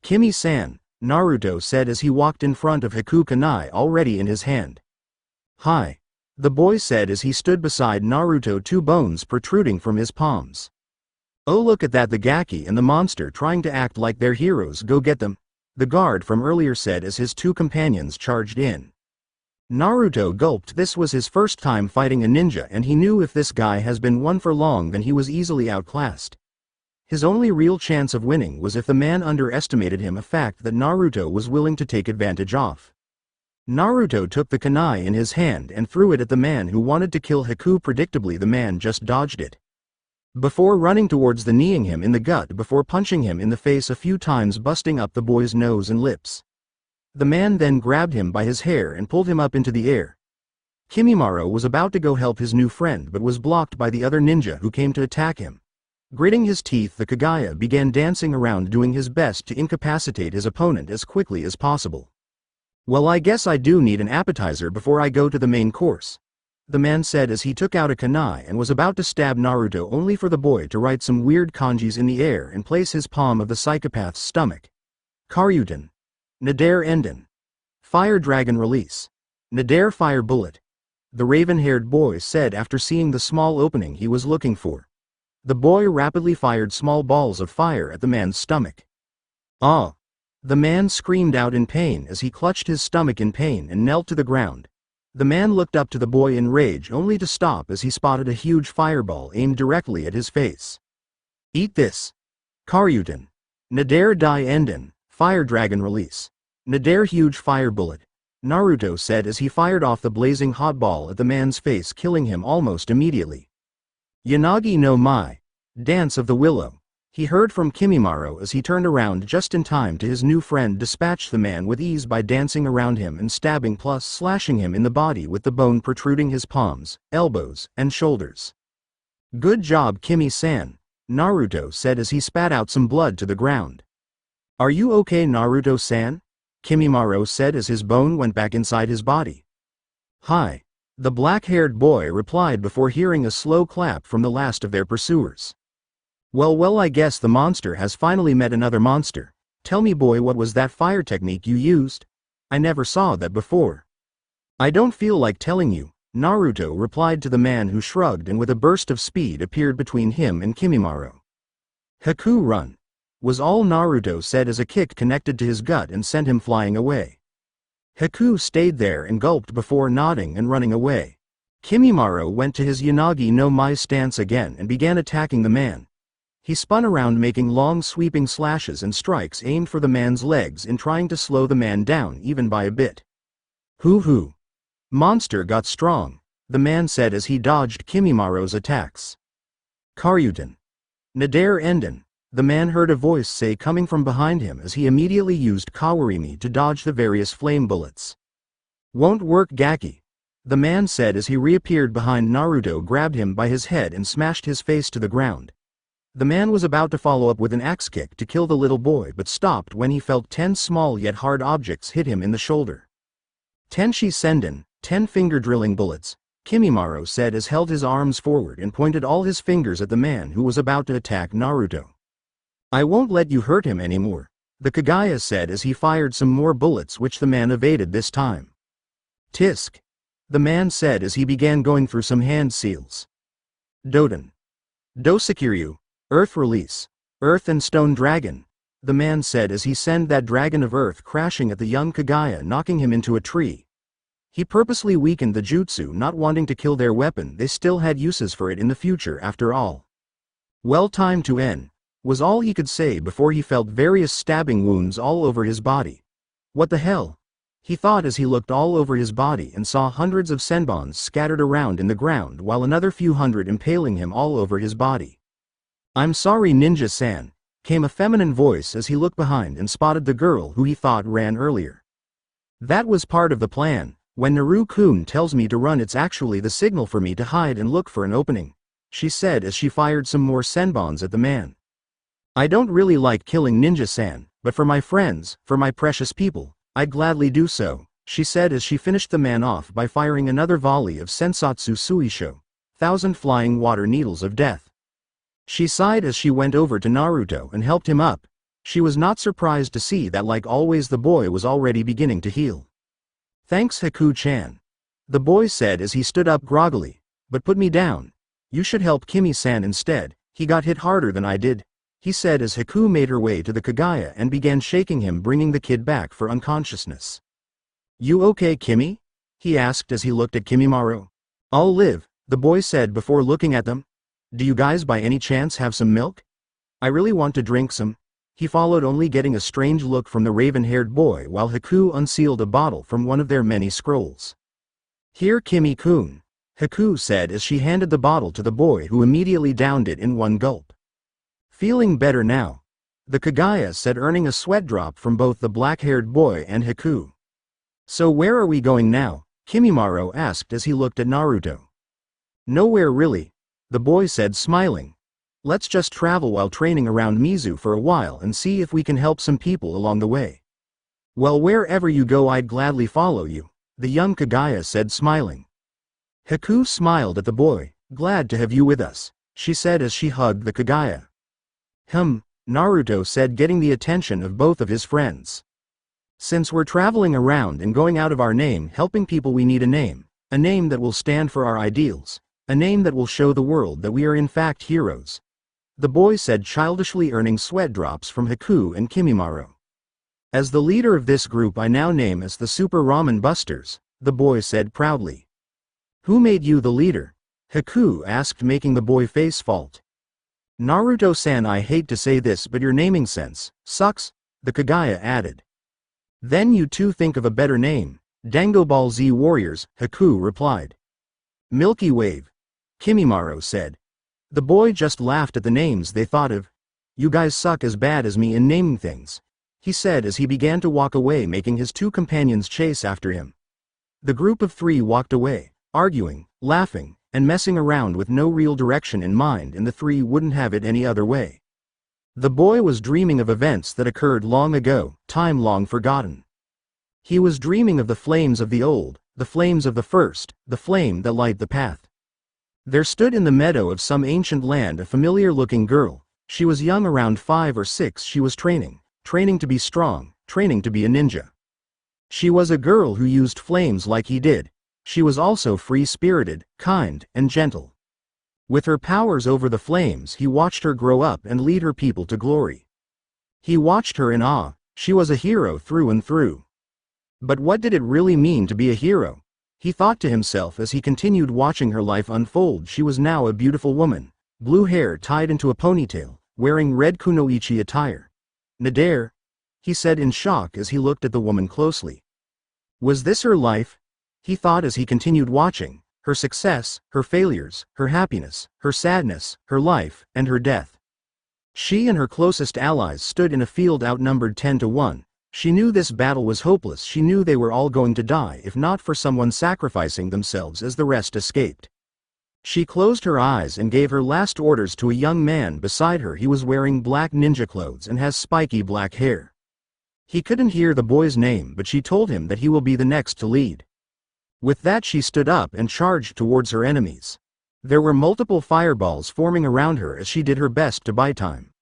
"Kimi-san," Naruto said as he walked in front of Haku, kunai already in his hand. "Hi," the boy said as he stood beside Naruto, two bones protruding from his palms. "Oh, look at that, the Gaki and the monster trying to act like they're heroes. Go get them," the guard from earlier said as his two companions charged in. Naruto gulped. This was his first time fighting a ninja, and he knew if this guy has been one for long, then he was easily outclassed. His only real chance of winning was if the man underestimated him, a fact that Naruto was willing to take advantage of. Naruto took the kunai in his hand and threw it at the man who wanted to kill Haku. Predictably, the man just dodged it. Before running towards the kneeing him in the gut before punching him in the face a few times, busting up the boy's nose and lips. The man then grabbed him by his hair and pulled him up into the air. Kimimaro was about to go help his new friend but was blocked by the other ninja who came to attack him. Gritting his teeth, the Kagaya began dancing around, doing his best to incapacitate his opponent as quickly as possible. "Well, I guess I do need an appetizer before I go to the main course," the man said as he took out a kunai and was about to stab Naruto, only for the boy to write some weird kanjis in the air and place his palm of the psychopath's stomach. Karyutan. Nadir Enden. Fire Dragon Release. Nadir Fire Bullet. The raven-haired boy said after seeing the small opening he was looking for. The boy rapidly fired small balls of fire at the man's stomach. "Ah!" The man screamed out in pain as he clutched his stomach in pain and knelt to the ground. The man looked up to the boy in rage only to stop as he spotted a huge fireball aimed directly at his face. "Eat this." Karyutan. Nadir Dai Enden. Fire Dragon Release. Nadir Huge Fire Bullet. Naruto said as he fired off the blazing hot ball at the man's face, killing him almost immediately. Yanagi no Mai. Dance of the Willow. He heard from Kimimaro as he turned around just in time to his new friend dispatch the man with ease by dancing around him and stabbing plus slashing him in the body with the bone protruding his palms, elbows, and shoulders. "Good job, Kimi-san," Naruto said as he spat out some blood to the ground. "Are you okay, Naruto-san?" Kimimaro said as his bone went back inside his body. "Hi," the black-haired boy replied before hearing a slow clap from the last of their pursuers. Well, I guess the monster has finally met another monster. Tell me, boy, what was that fire technique you used? I never saw that before." "I don't feel like telling you," Naruto replied to the man who shrugged and with a burst of speed appeared between him and Kimimaro. "Haku, run," was all Naruto said as a kick connected to his gut and sent him flying away. Haku stayed there and gulped before nodding and running away. Kimimaro went to his Yanagi no Mai stance again and began attacking the man. He spun around making long sweeping slashes and strikes aimed for the man's legs in trying to slow the man down even by a bit. Hoo. Monster got strong," the man said as he dodged Kimimaro's attacks. Karyutan. Nadir Enden, the man heard a voice say coming from behind him as he immediately used Kawarimi to dodge the various flame bullets. "Won't work, Gaki," the man said as he reappeared behind Naruto, grabbed him by his head and smashed his face to the ground. The man was about to follow up with an axe kick to kill the little boy but stopped when he felt 10 small yet hard objects hit him in the shoulder. "Tenshi Senden, 10 finger drilling bullets," Kimimaro said as held his arms forward and pointed all his fingers at the man who was about to attack Naruto. "I won't let you hurt him anymore," the Kagaya said as he fired some more bullets which the man evaded this time. "Tisk," the man said as he began going through some hand seals. Doden. Dosakiryu. Earth Release. Earth and Stone Dragon, the man said as he sent that dragon of earth crashing at the young Kagaya, knocking him into a tree. He purposely weakened the jutsu, not wanting to kill their weapon. They still had uses for it in the future after all. "Well, time to end," was all he could say before he felt various stabbing wounds all over his body. "What the hell?" he thought as he looked all over his body and saw hundreds of senbons scattered around in the ground while another few hundred impaling him all over his body. "I'm sorry, Ninja-san," came a feminine voice as he looked behind and spotted the girl who he thought ran earlier. "That was part of the plan. When Naru-kun tells me to run, it's actually the signal for me to hide and look for an opening," she said as she fired some more senbons at the man. "I don't really like killing, Ninja-san, but for my friends, for my precious people, I'd gladly do so," she said as she finished the man off by firing another volley of Sensatsu Suisho, 1,000 flying water needles of death. She sighed as she went over to Naruto and helped him up. She was not surprised to see that, like always, the boy was already beginning to heal. "Thanks, Haku-chan," the boy said as he stood up groggily, "but put me down. You should help Kimi-san instead. He got hit harder than I did," he said as Haku made her way to the Kagaya and began shaking him, bringing the kid back for unconsciousness. "You okay, Kimi?" he asked as he looked at Kimimaro. "I'll live," the boy said before looking at them. "Do you guys by any chance have some milk? I really want to drink some." he followed, only getting a strange look from the raven-haired boy while Haku unsealed a bottle from one of their many scrolls. "Here, Kimi-kun," Haku said as she handed the bottle to the boy, who immediately downed it in one gulp. "Feeling better now?" the Kaguya said, earning a sweat drop from both the black-haired boy and Haku. "So where are we going now?" Kimimaro asked as he looked at Naruto. "Nowhere really," the boy said, smiling. "Let's just travel while training around Mizu for a while and see if we can help some people along the way." "Well, wherever you go I'd gladly follow you," the young Kaguya said, smiling. Haku smiled at the boy. "Glad to have you with us," she said as she hugged the Kaguya. Naruto said, getting the attention of both of his friends. "Since we're traveling around and going out of our name helping people, we need a name that will stand for our ideals, a name that will show the world that we are in fact heroes," the boy said, childishly, earning sweat drops from Haku and Kimimaro. "As the leader of this group I now name as the Super Ramen Busters," the boy said proudly. "Who made you the leader?" Haku asked, making the boy face fault. "Naruto-san, I hate to say this but your naming sense sucks," the Kaguya added. "Then you two think of a better name." "Dango Ball Z Warriors," Haku replied. "Milky Wave," Kimimaro said. The boy just laughed at the names they thought of. "You guys suck as bad as me in naming things," he said as he began to walk away, making his two companions chase after him. The group of three walked away, arguing, laughing, and messing around with no real direction in mind, and the three wouldn't have it any other way. The boy was dreaming of events that occurred long ago, time long forgotten. He was dreaming of the flames of the old, the flames of the first, the flame that light the path. There stood in the meadow of some ancient land a familiar-looking girl. She was young, around 5 or 6. She was training to be strong, training to be a ninja. She was a girl who used flames like he did. She was also free-spirited, kind, and gentle. With her powers over the flames, he watched her grow up and lead her people to glory. He watched her in awe. She was a hero through and through. But what did it really mean to be a hero? He thought to himself as he continued watching her life unfold. She was now a beautiful woman, blue hair tied into a ponytail, wearing red kunoichi attire. "Nadare," he said in shock as he looked at the woman closely. Was this her life? He thought as he continued watching her success, her failures, her happiness, her sadness, her life, and her death. She and her closest allies stood in a field outnumbered 10-1. She knew this battle was hopeless. She knew they were all going to die if not for someone sacrificing themselves as the rest escaped. She closed her eyes and gave her last orders to a young man beside her. He was wearing black ninja clothes and has spiky black hair. He couldn't hear the boy's name, but she told him that he will be the next to lead. With that, she stood up and charged towards her enemies. There were multiple fireballs forming around her as she did her best to buy time.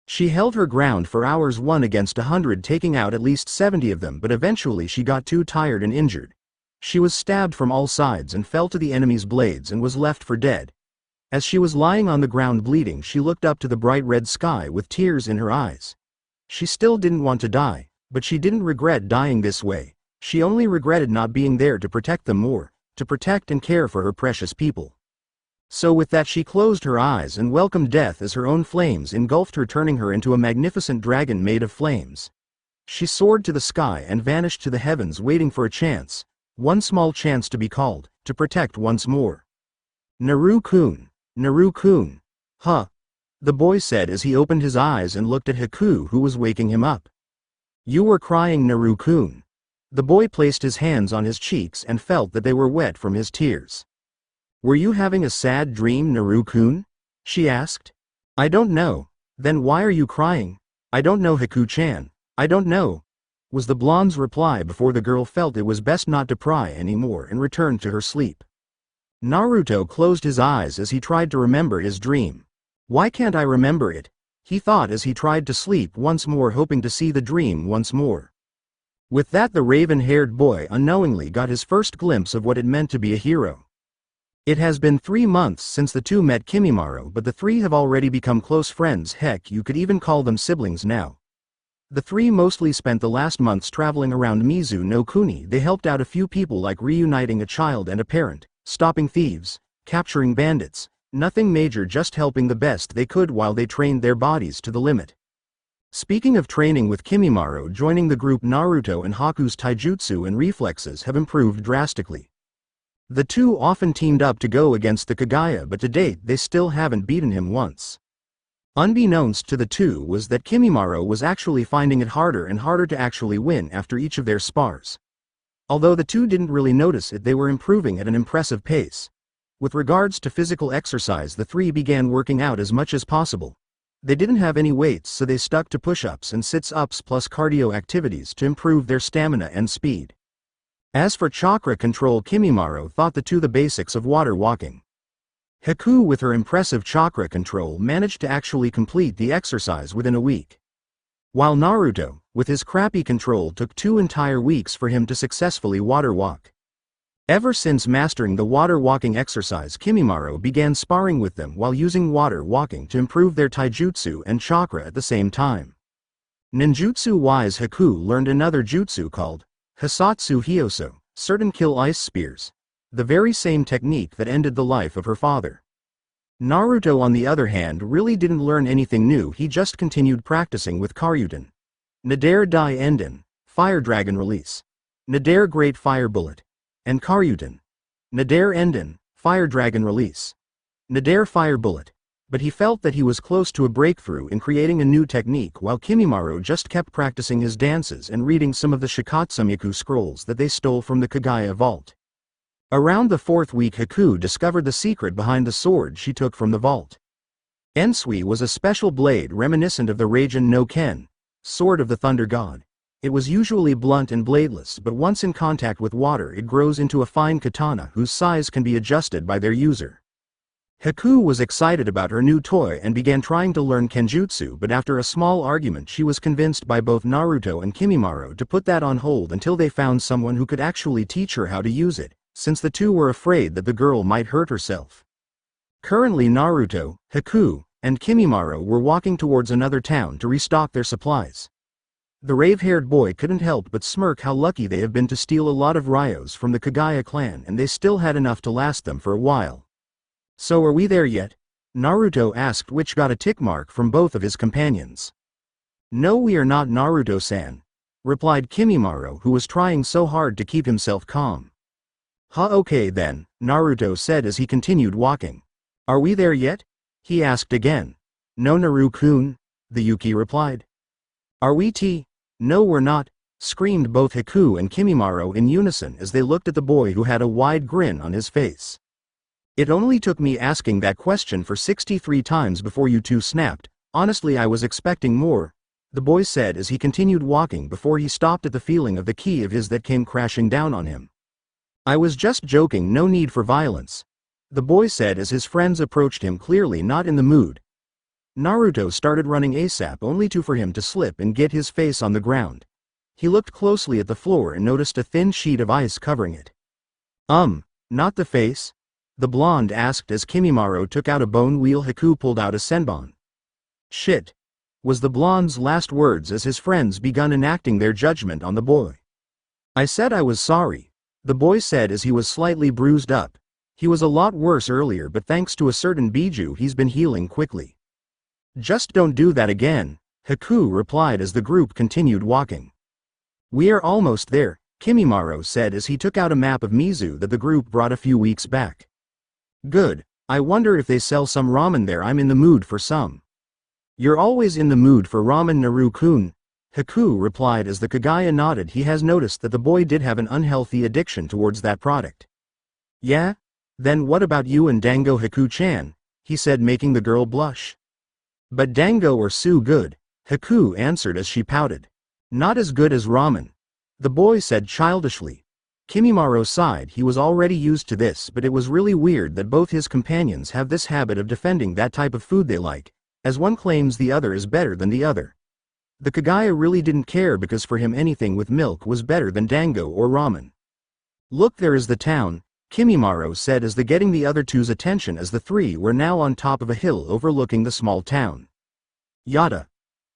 She held her ground for hours, 1 against 100, taking out at least 70 of them, but eventually she got too tired and injured. She was stabbed from all sides and fell to the enemy's blades and was left for dead. As she was lying on the ground bleeding, she looked up to the bright red sky with tears in her eyes. She still didn't want to die, but she didn't regret dying this way. She only regretted not being there to protect them more, to protect and care for her precious people. So with that, she closed her eyes and welcomed death as her own flames engulfed her, turning her into a magnificent dragon made of flames. She soared to the sky and vanished to the heavens, waiting for a chance, one small chance to be called, to protect once more. "Naru-kun, Naru-kun." "Huh?" the boy said as he opened his eyes and looked at Haku, who was waking him up. "You were crying, Naru-kun." The boy placed his hands on his cheeks and felt that they were wet from his tears. "Were you having a sad dream, Naru-kun?" she asked. "I don't know." "Then why are you crying?" "I don't know, Haku-chan. I don't know," was the blonde's reply before the girl felt it was best not to pry anymore and returned to her sleep. Naruto closed his eyes as he tried to remember his dream. "Why can't I remember it?" he thought as he tried to sleep once more, hoping to see the dream once more. With that, the raven-haired boy unknowingly got his first glimpse of what it meant to be a hero. It has been 3 months since the two met Kimimaro, but the three have already become close friends. Heck, you could even call them siblings now. The three mostly spent the last months traveling around Mizu no Kuni. They helped out a few people, like reuniting a child and a parent, stopping thieves, capturing bandits. Nothing major, just helping the best they could while they trained their bodies to the limit. Speaking of training with Kimimaro joining the group, Naruto and Haku's taijutsu and reflexes have improved drastically. The two often teamed up to go against the Kagaya, but to date they still haven't beaten him once. Unbeknownst to the two was that Kimimaro was actually finding it harder and harder to actually win after each of their spars. Although the two didn't really notice it, they were improving at an impressive pace. With regards to physical exercise, the three began working out as much as possible. They didn't have any weights, so they stuck to push-ups and sit-ups plus cardio activities to improve their stamina and speed. As for chakra control, Kimimaro taught the basics of water walking. Haku, with her impressive chakra control, managed to actually complete the exercise within a week. While Naruto, with his crappy control, took 2 entire weeks for him to successfully water walk. Ever since mastering the water walking exercise, Kimimaro began sparring with them while using water walking to improve their taijutsu and chakra at the same time. Ninjutsu-wise, Haku learned another jutsu called Hisatsu Hyoso, certain kill ice spears, the very same technique that ended the life of her father. Naruto, on the other hand, really didn't learn anything new. He just continued practicing with Karyudan, Nadare Dai Enden, Fire Dragon Release, Nadare Great Fire Bullet, and Karyudan, Nadare Enden, Fire Dragon Release, Nadare Fire Bullet. But he felt that he was close to a breakthrough in creating a new technique, while Kimimaro just kept practicing his dances and reading some of the Shikatsumiku scrolls that they stole from the Kagaya vault. Around the 4th week, Haku discovered the secret behind the sword she took from the vault. Ensui was a special blade reminiscent of the Raijin no Ken, Sword of the Thunder God. It was usually blunt and bladeless, but once in contact with water it grows into a fine katana whose size can be adjusted by their user. Haku was excited about her new toy and began trying to learn Kenjutsu, but after a small argument she was convinced by both Naruto and Kimimaro to put that on hold until they found someone who could actually teach her how to use it, since the two were afraid that the girl might hurt herself. Currently Naruto, Haku, and Kimimaro were walking towards another town to restock their supplies. The rave-haired boy couldn't help but smirk how lucky they have been to steal a lot of Ryos from the Kagaya clan, and they still had enough to last them for a while. "So are we there yet?" Naruto asked, which got a tick mark from both of his companions. "No, we are not, Naruto-san," replied Kimimaro, who was trying so hard to keep himself calm. Okay then," Naruto said as he continued walking. "Are we there yet?" he asked again. "No, Naru-kun," the Yuki replied. "Are we No, we're not," screamed both Haku and Kimimaro in unison as they looked at the boy who had a wide grin on his face. "It only took me asking that question for 63 times before you two snapped. Honestly, I was expecting more," the boy said as he continued walking before he stopped at the feeling of the key of his that came crashing down on him. "I was just joking, no need for violence," the boy said as his friends approached him, clearly not in the mood. Naruto started running ASAP, only for him to slip and get his face on the ground. He looked closely at the floor and noticed a thin sheet of ice covering it. Not the face?" the blonde asked as Kimimaro took out a bone wheel. Haku pulled out a senbon. "Shit," was the blonde's last words as his friends begun enacting their judgment on the boy. "I said I was sorry," the boy said as he was slightly bruised up. He was a lot worse earlier, but thanks to a certain Biju he's been healing quickly. "Just don't do that again," Haku replied as the group continued walking. "We are almost there," Kimimaro said as he took out a map of Mizu that the group brought a few weeks back. "Good, I wonder if they sell some ramen there. I'm in the mood for some." "You're always in the mood for ramen, Naru-kun," Haku replied as the Kagaya nodded. He has noticed that the boy did have an unhealthy addiction towards that product. "Yeah? Then what about you and Dango, Haku-chan?" he said, making the girl blush. "But Dango are so good," Haku answered as she pouted. "Not as good as ramen," the boy said childishly. Kimimaro sighed. He was already used to this, but it was really weird that both his companions have this habit of defending that type of food they like, as one claims the other is better than the other. The Kagaya really didn't care because for him anything with milk was better than dango or ramen. "Look, there is the town," Kimimaro said as getting the other two's attention as the three were now on top of a hill overlooking the small town. "Yada.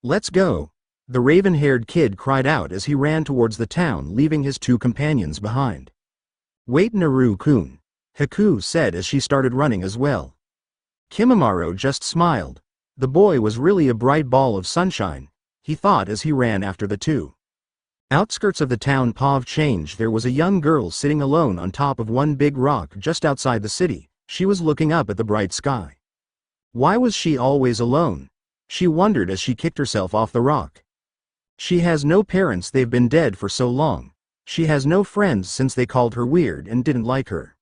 Let's go," the raven-haired kid cried out as he ran towards the town, leaving his two companions behind. "Wait, Naru-kun," Haku said as she started running as well. Kimimaro just smiled. The boy was really a bright ball of sunshine. he thought as he ran after the two. Outskirts of the town Pav Change, there was a young girl sitting alone on top of one big rock just outside the city. She was looking up at the bright sky. Why was she always alone? She wondered as she kicked herself off the rock. She has no parents, they've been dead for so long. She has no friends since they called her weird and didn't like her.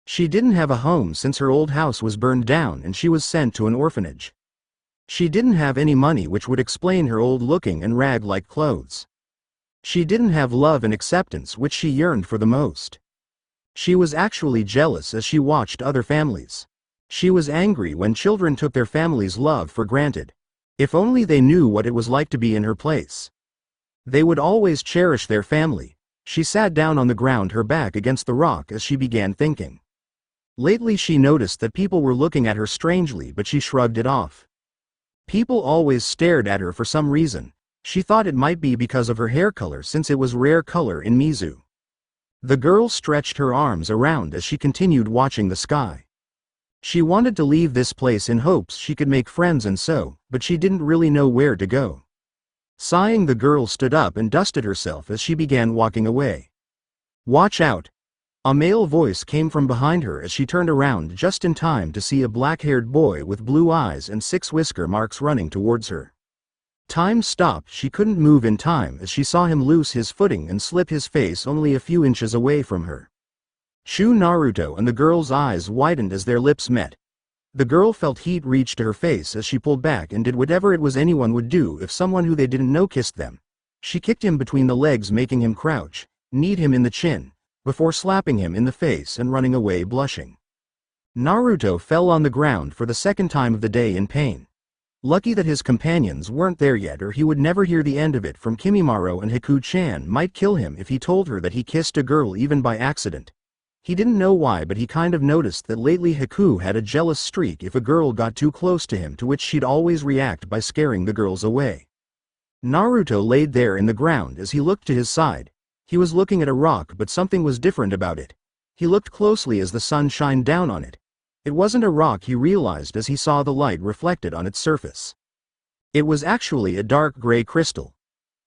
She didn't have a home since her old house was burned down and she was sent to an orphanage. She didn't have any money, which would explain her old-looking and rag-like clothes. She didn't have love and acceptance, which she yearned for the most. She was actually jealous as she watched other families. She was angry when children took their family's love for granted. If only they knew what it was like to be in her place. They would always cherish their family. She sat down on the ground, her back against the rock, as she began thinking. Lately she noticed that people were looking at her strangely, but she shrugged it off. People always stared at her for some reason. She thought it might be because of her hair color, since it was rare color in Mizu. The girl stretched her arms around as she continued watching the sky. She wanted to leave this place in hopes she could make friends and so, but she didn't really know where to go. Sighing, the girl stood up and dusted herself as she began walking away. "Watch out!" A male voice came from behind her as she turned around just in time to see a black-haired boy with blue eyes and 6 whisker marks running towards her. Time stopped. She couldn't move in time as she saw him lose his footing and slip his face only a few inches away from her. Shu Naruto, and the girl's eyes widened as their lips met. The girl felt heat reach to her face as she pulled back and did whatever it was anyone would do if someone who they didn't know kissed them. She kicked him between the legs, making him crouch, kneed him in the chin, before slapping him in the face and running away blushing. Naruto fell on the ground for the second time of the day in pain. Lucky that his companions weren't there yet, or he would never hear the end of it from Kimimaro, and Haku-chan might kill him if he told her that he kissed a girl even by accident. He didn't know why, but he kind of noticed that lately Haku had a jealous streak if a girl got too close to him, to which she'd always react by scaring the girls away. Naruto laid there in the ground as he looked to his side. He was looking at a rock, but something was different about it. He looked closely as the sun shined down on it. It wasn't a rock, he realized as he saw the light reflected on its surface. It was actually a dark gray crystal.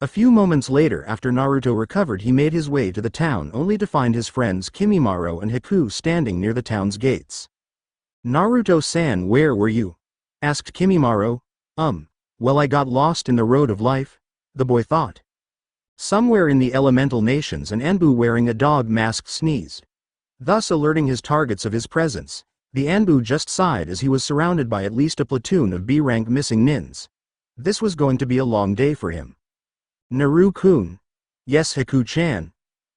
A few moments later, after Naruto recovered, he made his way to the town only to find his friends Kimimaro and Haku standing near the town's gates. "Naruto-san, where were you?" asked Kimimaro. Well, I got lost in the road of life," the boy thought. Somewhere in the elemental nations, an Anbu wearing a dog mask sneezed, thus alerting his targets of his presence. The Anbu just sighed as he was surrounded by at least a platoon of B-rank missing nins. This was going to be a long day for him. "Naru-kun." "Yes, Haku-chan."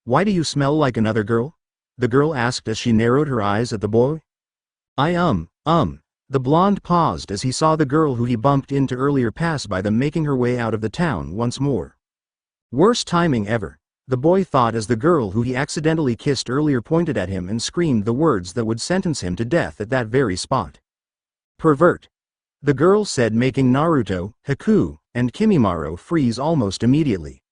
"Why do you smell like another girl?" the girl asked as she narrowed her eyes at the boy. The blonde paused as he saw the girl who he bumped into earlier pass by them, making her way out of the town once more. Worst timing ever, the boy thought, as the girl who he accidentally kissed earlier pointed at him and screamed the words that would sentence him to death at that very spot. "Pervert," the girl said, making Naruto, Haku, and Kimimaro freeze almost immediately.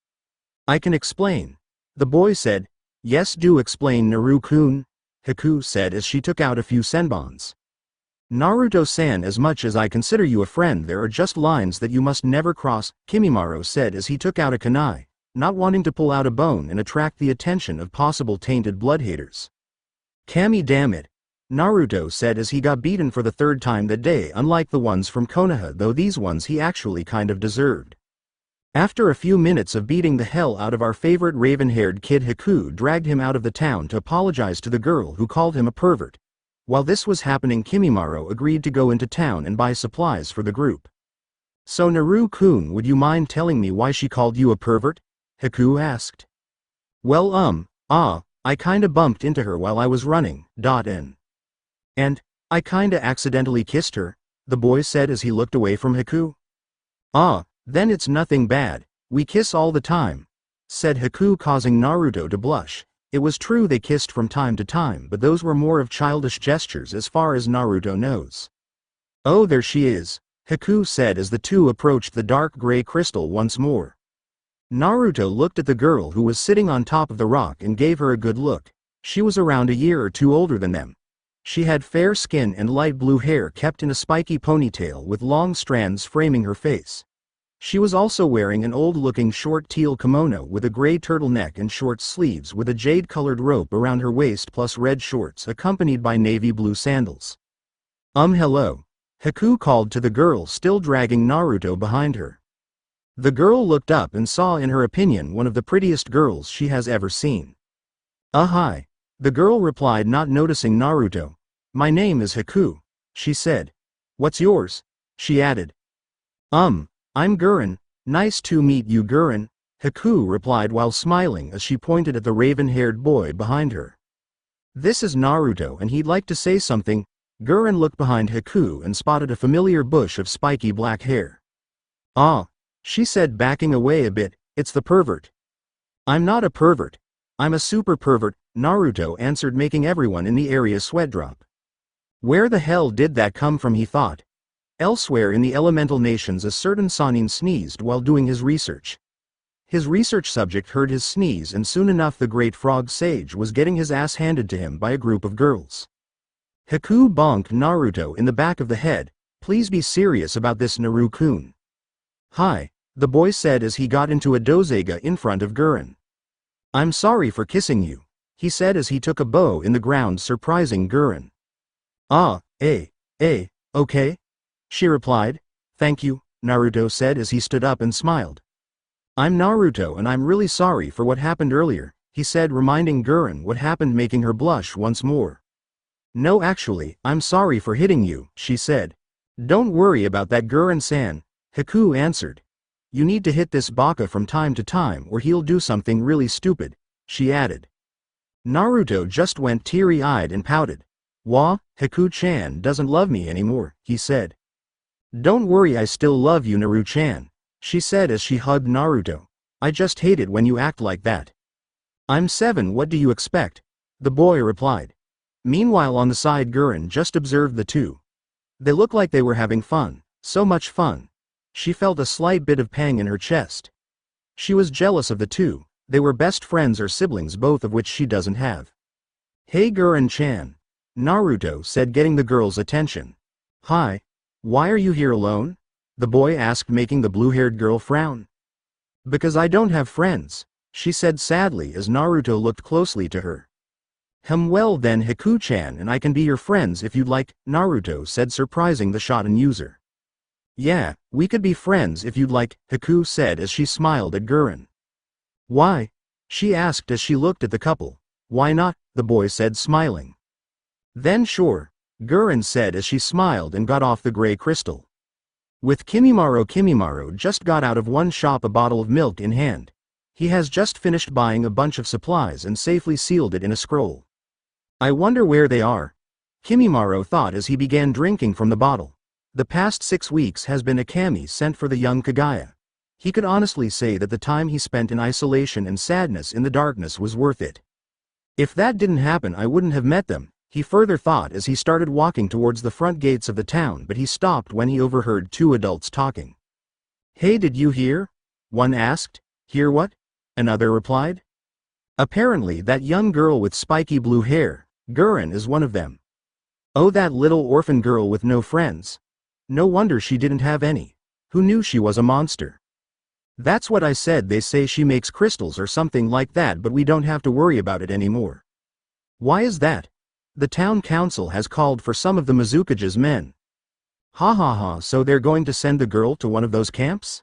"I can explain," the boy said. "Yes, do explain, Naru-kun," Haku said as she took out a few senbons. "Naruto-san, as much as I consider you a friend, there are just lines that you must never cross," Kimimaro said as he took out a kunai, not wanting to pull out a bone and attract the attention of possible tainted blood haters. "Kami, damn it," Naruto said as he got beaten for the 3rd time that day, unlike the ones from Konoha, though these ones he actually kind of deserved. After a few minutes of beating the hell out of our favorite raven-haired kid, Haku dragged him out of the town to apologize to the girl who called him a pervert. While this was happening, Kimimaro agreed to go into town and buy supplies for the group. "So Naru-kun, would you mind telling me why she called you a pervert?" Haku asked. "Well, I kinda bumped into her while I was running, and I kinda accidentally kissed her," the boy said as he looked away from Haku. Then it's nothing bad, we kiss all the time," said Haku, causing Naruto to blush. It was true they kissed from time to time, but those were more of childish gestures as far as Naruto knows. "Oh, there she is," Haku said as the two approached the dark gray crystal once more. Naruto looked at the girl who was sitting on top of the rock and gave her a good look. She was around a year or two older than them. She had fair skin and light blue hair kept in a spiky ponytail with long strands framing her face. She was also wearing an old-looking short teal kimono with a gray turtleneck and short sleeves with a jade-colored rope around her waist plus red shorts accompanied by navy blue sandals. Hello. Haku called to the girl still dragging Naruto behind her. The girl looked up and saw in her opinion one of the prettiest girls she has ever seen. Hi. The girl replied not noticing Naruto. My name is Haku, she said. What's yours? She added. I'm Guren. Nice to meet you, Guren, Haku replied while smiling as she pointed at the raven-haired boy behind her. This is Naruto and he'd like to say something. Guren looked behind Haku and spotted a familiar bush of spiky black hair. Ah, she said backing away a bit, it's the pervert. I'm not a pervert. I'm a super pervert, Naruto answered, making everyone in the area sweat drop. Where the hell did that come from, he thought. Elsewhere in the elemental nations a certain Sannin sneezed while doing his research. His research subject heard his sneeze and soon enough the great frog sage was getting his ass handed to him by a group of girls. Haku bonked Naruto in the back of the head. Please be serious about this, Naru-kun. Hi, the boy said as he got into a dozega in front of Guren. I'm sorry for kissing you, he said as he took a bow in the ground, surprising Guren. Okay, she replied. Thank you, Naruto said as he stood up and smiled. I'm Naruto and I'm really sorry for what happened earlier, he said, reminding Guren what happened, making her blush once more. No, actually, I'm sorry for hitting you, she said. Don't worry about that, Guren-san, Haku answered. You need to hit this baka from time to time or he'll do something really stupid, she added. Naruto just went teary-eyed and pouted. Wah, Haku-chan doesn't love me anymore, he said. Don't worry, I still love you, Naru-chan, she said as she hugged Naruto. I just hate it when you act like that. I'm 7, what do you expect? The boy replied. Meanwhile on the side Guren just observed the two. They looked like they were having fun, so much fun. She felt a slight bit of pang in her chest. She was jealous of the two, they were best friends or siblings, both of which she doesn't have. Hey Guren-chan, Naruto said, getting the girl's attention. Hi. Why are you here alone? The boy asked, making the blue-haired girl frown. Because I don't have friends, she said sadly as Naruto looked closely to her. Well then, Haku-chan and I can be your friends if you'd like, Naruto said, surprising the Shoten user. Yeah, we could be friends if you'd like, Haku said as she smiled at Guren. Why? She asked as she looked at the couple. Why not? The boy said, smiling. Then sure, Guren said as she smiled and got off the gray crystal. With Kimimaro just got out of one shop, a bottle of milk in hand. He has just finished buying a bunch of supplies and safely sealed it in a scroll. I wonder where they are, Kimimaro thought as he began drinking from the bottle. The past 6 weeks has been a kami sent for the young Kagaya. He could honestly say that the time he spent in isolation and sadness in the darkness was worth it. If that didn't happen I wouldn't have met them, he further thought as he started walking towards the front gates of the town, but he stopped when he overheard two adults talking. Hey, did you hear? One asked. Hear what? Another replied. Apparently that young girl with spiky blue hair, Guren is one of them. Oh, that little orphan girl with no friends. No wonder she didn't have any. Who knew she was a monster? That's what I said, they say she makes crystals or something like that, but we don't have to worry about it anymore. Why is that? The town council has called for some of the Mizukage's men. Ha, so they're going to send the girl to one of those camps?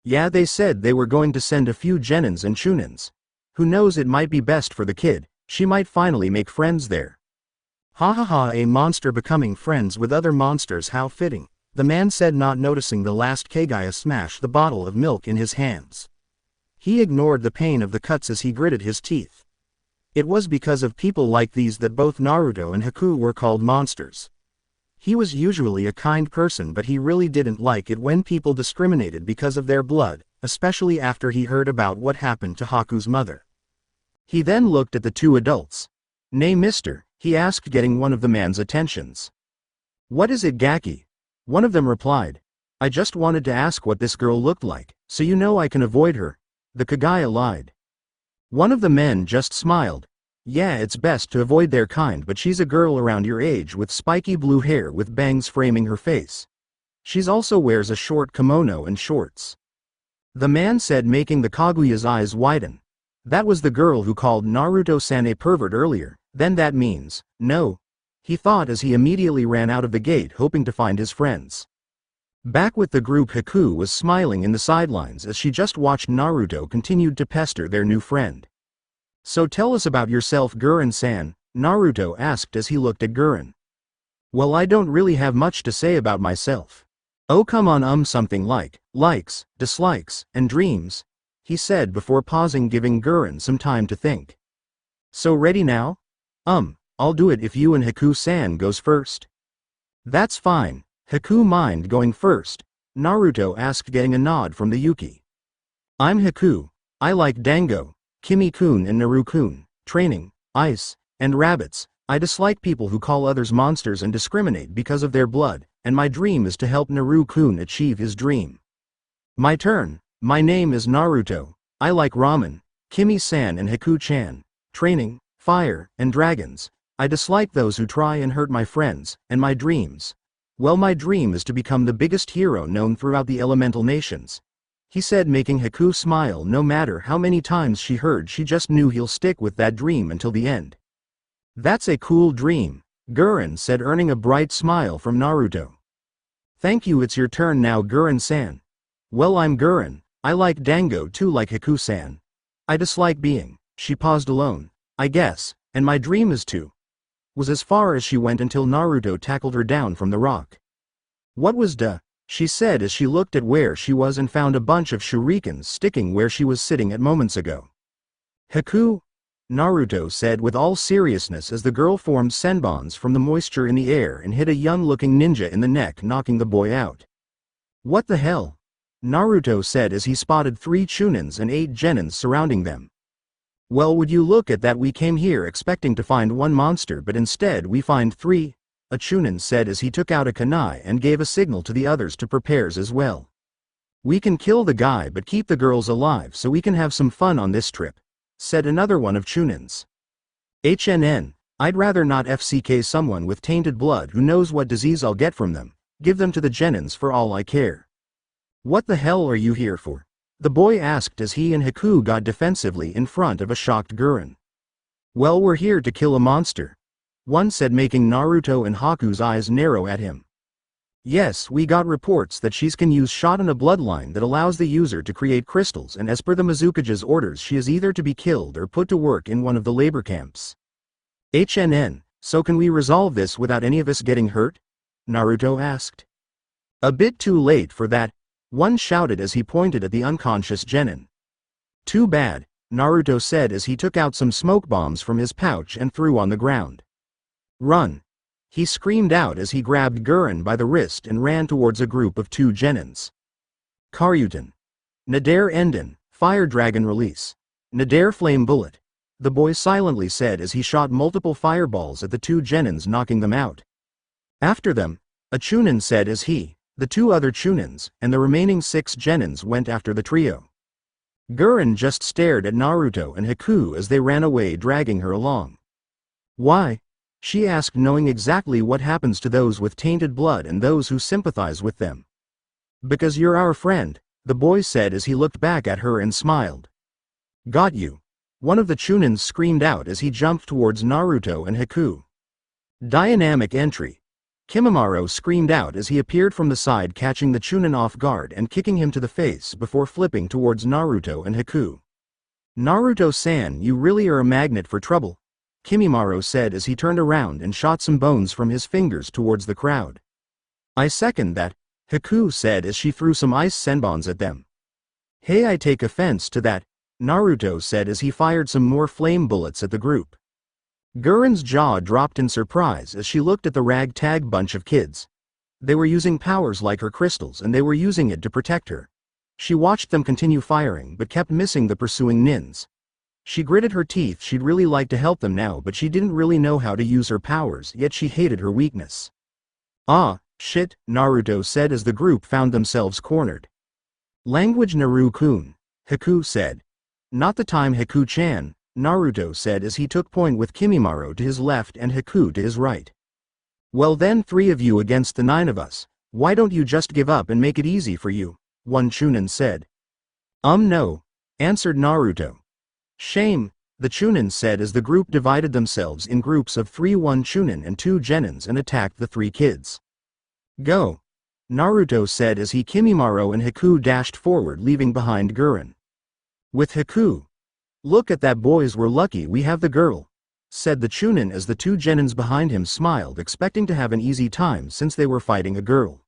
Yeah, they said they were going to send a few genins and chunins. Who knows, it might be best for the kid, she might finally make friends there. Ha, a monster becoming friends with other monsters, how fitting, the man said, not noticing the last Kagaya smash the bottle of milk in his hands. He ignored the pain of the cuts as he gritted his teeth. It was because of people like these that both Naruto and Haku were called monsters. He was usually a kind person, but he really didn't like it when people discriminated because of their blood, especially after he heard about what happened to Haku's mother. He then looked at the two adults. Nay, mister, he asked, getting one of the man's attentions. What is it, Gaki? One of them replied. I just wanted to ask what this girl looked like, so you know I can avoid her. The Kagaya lied. One of the men just smiled. Yeah, it's best to avoid their kind, but she's a girl around your age with spiky blue hair with bangs framing her face. She's also wears a short kimono and shorts. The man said, making the Kaguya's eyes widen. That was the girl who called Naruto-san a pervert earlier. Then that means, no, he thought as he immediately ran out of the gate hoping to find his friends. Back with the group, Haku was smiling in the sidelines as she just watched Naruto continued to pester their new friend. So tell us about yourself, Guren-san, Naruto asked as he looked at Guren. Well, I don't really have much to say about myself. Oh come on, something like, likes, dislikes, and dreams, he said before pausing, giving Guren some time to think. So ready now? I'll do it if you and Haku-san goes first. That's fine. Haku mind going first? Naruto asked, getting a nod from the Yuki. I'm Haku. I like Dango, Kimi-kun and Naru-kun, training, ice, and rabbits. I dislike people who call others monsters and discriminate because of their blood, and my dream is to help Naru-kun achieve his dream. My turn. My name is Naruto. I like ramen, Kimi-san and Haku-chan, training, fire, and dragons. I dislike those who try and hurt my friends, and my dreams. Well, my dream is to become the biggest hero known throughout the elemental nations, he said, making Haku smile. No matter how many times she heard, she just knew he'll stick with that dream until the end. That's a cool dream, Guren said, earning a bright smile from Naruto. Thank you. It's your turn now, Guren-san. Well, I'm Guren. I like Dango too, like Haku-san. I dislike being, she paused, alone, I guess, and my dream is to, was as far as she went until Naruto tackled her down from the rock. What was duh? She said as she looked at where she was and found a bunch of shurikens sticking where she was sitting at moments ago. Haku? Naruto said with all seriousness as the girl formed senbons from the moisture in the air and hit a young-looking ninja in the neck, knocking the boy out. What the hell? Naruto said as he spotted 3 chunins and 8 genins surrounding them. Well, would you look at that, we came here expecting to find 1 monster, but instead we find 3, a chunin said as he took out a kunai and gave a signal to the others to prepare as well. We can kill the guy but keep the girls alive so we can have some fun on this trip, said another one of chunins. I'd rather not FCK someone with tainted blood who knows what disease I'll get from them. Give them to the genins for all I care. What the hell are you here for? The boy asked as he and Haku got defensively in front of a shocked Guren. Well, we're here to kill a monster, one said, making Naruto and Haku's eyes narrow at him. Yes, we got reports that she's can use shot in a bloodline that allows the user to create crystals, and as per the Mizukage's orders she is either to be killed or put to work in one of the labor camps. So can we resolve this without any of us getting hurt? Naruto asked. A bit too late for that, one shouted as he pointed at the unconscious genin. Too bad, Naruto said as he took out some smoke bombs from his pouch and threw on the ground. Run! He screamed out as he grabbed Guren by the wrist and ran towards a group of 2 genins. Karyutan. Nadir Enden, Fire Dragon Release. Nadir Flame Bullet. The boy silently said as he shot multiple fireballs at the 2 genins, knocking them out. After them, a chunin said as he, the 2 other chunins, and the remaining 6 genins went after the trio. Guren just stared at Naruto and Haku as they ran away, dragging her along. Why? She asked, knowing exactly what happens to those with tainted blood and those who sympathize with them. Because you're our friend, the boy said as he looked back at her and smiled. Got you. One of the chunins screamed out as he jumped towards Naruto and Haku. Dynamic entry. Kimimaro screamed out as he appeared from the side, catching the chunin off guard and kicking him to the face before flipping towards Naruto and Haku. Naruto-san, you really are a magnet for trouble, Kimimaro said as he turned around and shot some bones from his fingers towards the crowd. I second that, Haku said as she threw some ice senbons at them. Hey, I take offense to that, Naruto said as he fired some more flame bullets at the group. Guren's jaw dropped in surprise as she looked at the ragtag bunch of kids. They were using powers like her crystals and they were using it to protect her. She watched them continue firing but kept missing the pursuing nins. She gritted her teeth. She'd really like to help them now, but she didn't really know how to use her powers, yet she hated her weakness. Ah, shit, Naruto said as the group found themselves cornered. Language, Naru-kun, Haku said. Not the time, Haku-chan, Naruto said as he took point with Kimimaro to his left and Haku to his right. Well then, 3 of you against the 9 of us, Why don't you just give up and make it easy for you? One Chunin said. No, answered Naruto. Shame, the Chunin said as the group divided themselves in groups of 3, 1 Chunin and 2 Genins, and attacked the 3 kids. Go, Naruto said as Kimimaro and Haku dashed forward, leaving behind Guren. With Haku. Look at that, boys, we're lucky we have the girl, said the Chunin as the 2 Genins behind him smiled, expecting to have an easy time since they were fighting a girl.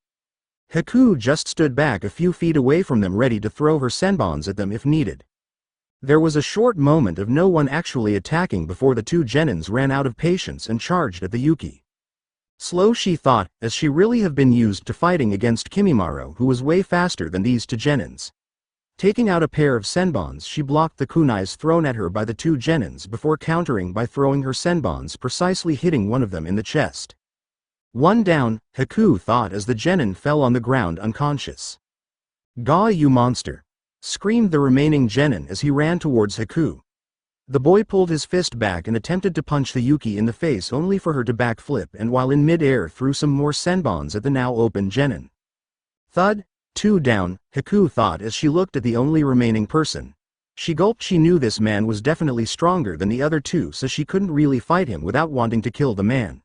Haku just stood back a few feet away from them, ready to throw her senbons at them if needed. There was a short moment of no one actually attacking before the 2 Genins ran out of patience and charged at the Yuki. Slow, she thought, as she really have been used to fighting against Kimimaro, who was way faster than these 2 Genins. Taking out a pair of senbons, she blocked the kunais thrown at her by the 2 Genins before countering by throwing her senbons, precisely hitting one of them in the chest. One down, Haku thought as the Genin fell on the ground unconscious. Gah, you monster! Screamed the remaining Genin as he ran towards Haku. The boy pulled his fist back and attempted to punch the Yuki in the face, only for her to backflip, and while in mid-air threw some more senbons at the now open Genin. Thud! 2 down, Haku thought as she looked at the only remaining person. She gulped. She knew this man was definitely stronger than the other 2, so she couldn't really fight him without wanting to kill the man.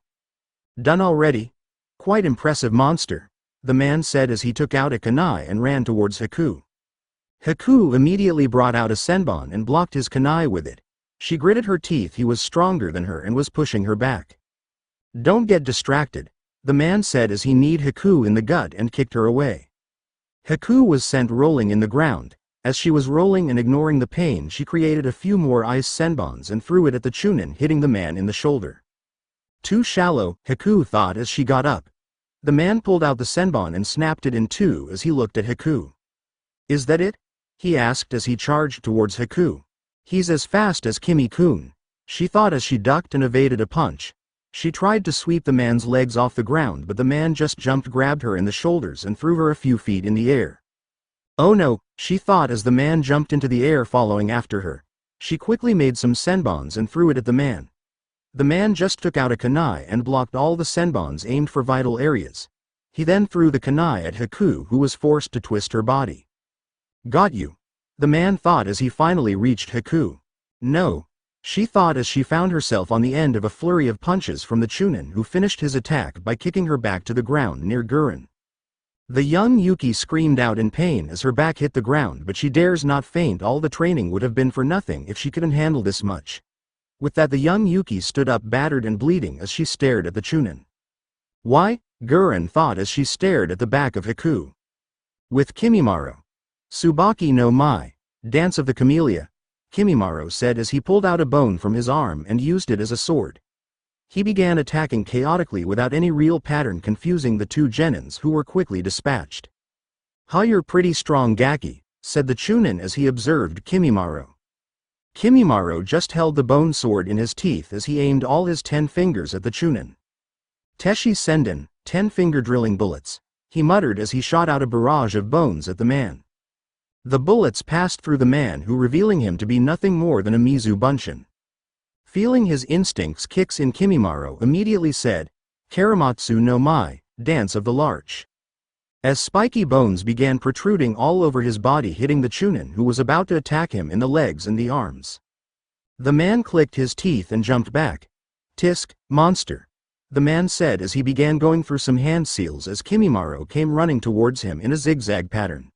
Done already? Quite impressive, monster, the man said as he took out a kunai and ran towards Haku. Haku immediately brought out a senbon and blocked his kunai with it. She gritted her teeth. He was stronger than her and was pushing her back. Don't get distracted, the man said as he kneed Haku in the gut and kicked her away. Haku was sent rolling in the ground. As she was rolling and ignoring the pain, she created a few more ice senbons and threw it at the Chunin, hitting the man in the shoulder. Too shallow, Haku thought as she got up. The man pulled out the senbon and snapped it in 2 as he looked at Haku. Is that it? He asked as he charged towards Haku. He's as fast as Kimi-kun, she thought as she ducked and evaded a punch. She tried to sweep the man's legs off the ground, but the man just jumped, grabbed her in the shoulders and threw her a few feet in the air. Oh no, she thought as the man jumped into the air following after her. She quickly made some senbons and threw it at the man. The man just took out a kunai and blocked all the senbons aimed for vital areas. He then threw the kunai at Haku, who was forced to twist her body. Got you, the man thought as he finally reached Haku. No, she thought as she found herself on the end of a flurry of punches from the Chunin, who finished his attack by kicking her back to the ground near Guren. The young Yuki screamed out in pain as her back hit the ground, but she dares not faint. All the training would have been for nothing if she couldn't handle this much. With that, the young Yuki stood up, battered and bleeding, as she stared at the Chunin. Why? Guren thought as she stared at the back of Haku. With Kimimaro. Tsubaki no Mai, Dance of the Camellia, Kimimaro said as he pulled out a bone from his arm and used it as a sword. He began attacking chaotically without any real pattern, confusing the 2 Genins, who were quickly dispatched. "Ha, you're pretty strong, Gaki," said the Chunin as he observed Kimimaro. Kimimaro just held the bone sword in his teeth as he aimed all his 10 fingers at the Chunin. Teshi Senden, 10 finger drilling bullets, he muttered as he shot out a barrage of bones at the man. The bullets passed through the man, who revealing him to be nothing more than a Mizu Bunshin. Feeling his instincts kicks in, Kimimaro immediately said, "Karamatsu no Mai, Dance of the Larch." As spiky bones began protruding all over his body, hitting the Chunin, who was about to attack him in the legs and the arms. The man clicked his teeth and jumped back. "Tisk, monster," the man said as he began going through some hand seals as Kimimaro came running towards him in a zigzag pattern.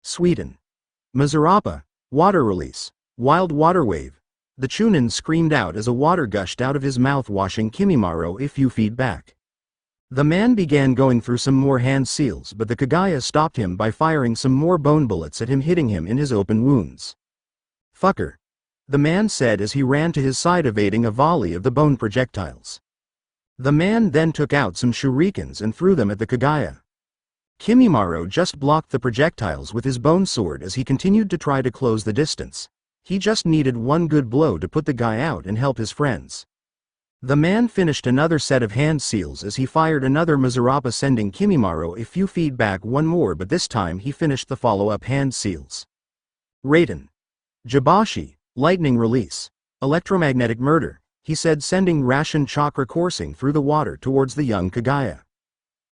Sweeten. Mazurapa, water release, wild water wave, the Chunin screamed out as a water gushed out of his mouth, washing Kimimaro a few feet back. The man began going through some more hand seals, but the Kagaya stopped him by firing some more bone bullets at him, hitting him in his open wounds. "Fucker," the man said as he ran to his side, evading a volley of the bone projectiles. The man then took out some shurikens and threw them at the Kagaya. Kimimaro just blocked the projectiles with his bone sword as he continued to try to close the distance. He just needed one good blow to put the guy out and help his friends. The man finished another set of hand seals as he fired another Mazurapa, sending Kimimaro a few feet back one more, but this time he finished the follow-up hand seals. Raiden. Jabashi, lightning release, electromagnetic murder, he said, sending ration chakra coursing through the water towards the young Kagaya.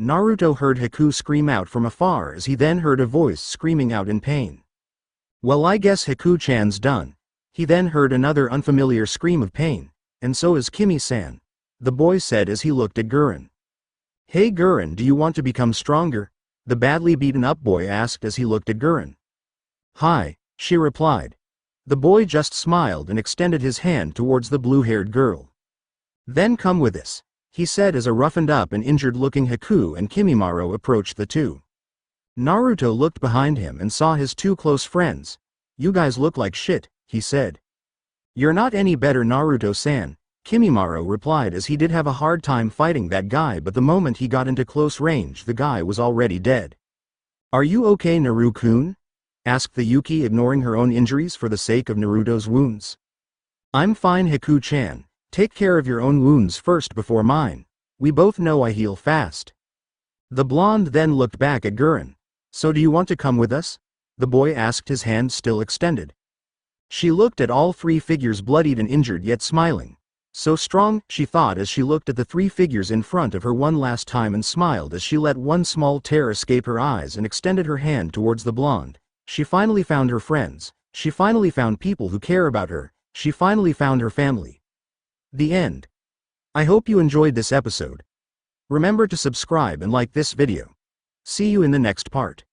Naruto heard Haku scream out from afar as he then heard a voice screaming out in pain. Well, I guess Haku-chan's done. He then heard another unfamiliar scream of pain, and so is Kimi-san, the boy said as he looked at Guren. Hey Guren, do you want to become stronger? The badly beaten up boy asked as he looked at Guren. Hi, she replied. The boy just smiled and extended his hand towards the blue-haired girl. Then come with us, he said as a roughened up and injured-looking Haku and Kimimaro approached the two. Naruto looked behind him and saw his two close friends. You guys look like shit, he said. You're not any better, Naruto-san, Kimimaro replied as he did have a hard time fighting that guy, but the moment he got into close range the guy was already dead. Are you okay, Naru-kun? Asked the Yuki, ignoring her own injuries for the sake of Naruto's wounds. I'm fine, Haku-chan. Take care of your own wounds first before mine. We both know I heal fast. The blonde then looked back at Guren. So do you want to come with us? The boy asked, his hand still extended. She looked at all three figures, bloodied and injured yet smiling. So strong, she thought as she looked at the three figures in front of her one last time and smiled as she let one small tear escape her eyes and extended her hand towards the blonde. She finally found her friends. She finally found people who care about her. She finally found her family. The end. I hope you enjoyed this episode. Remember to subscribe and like this video. See you in the next part.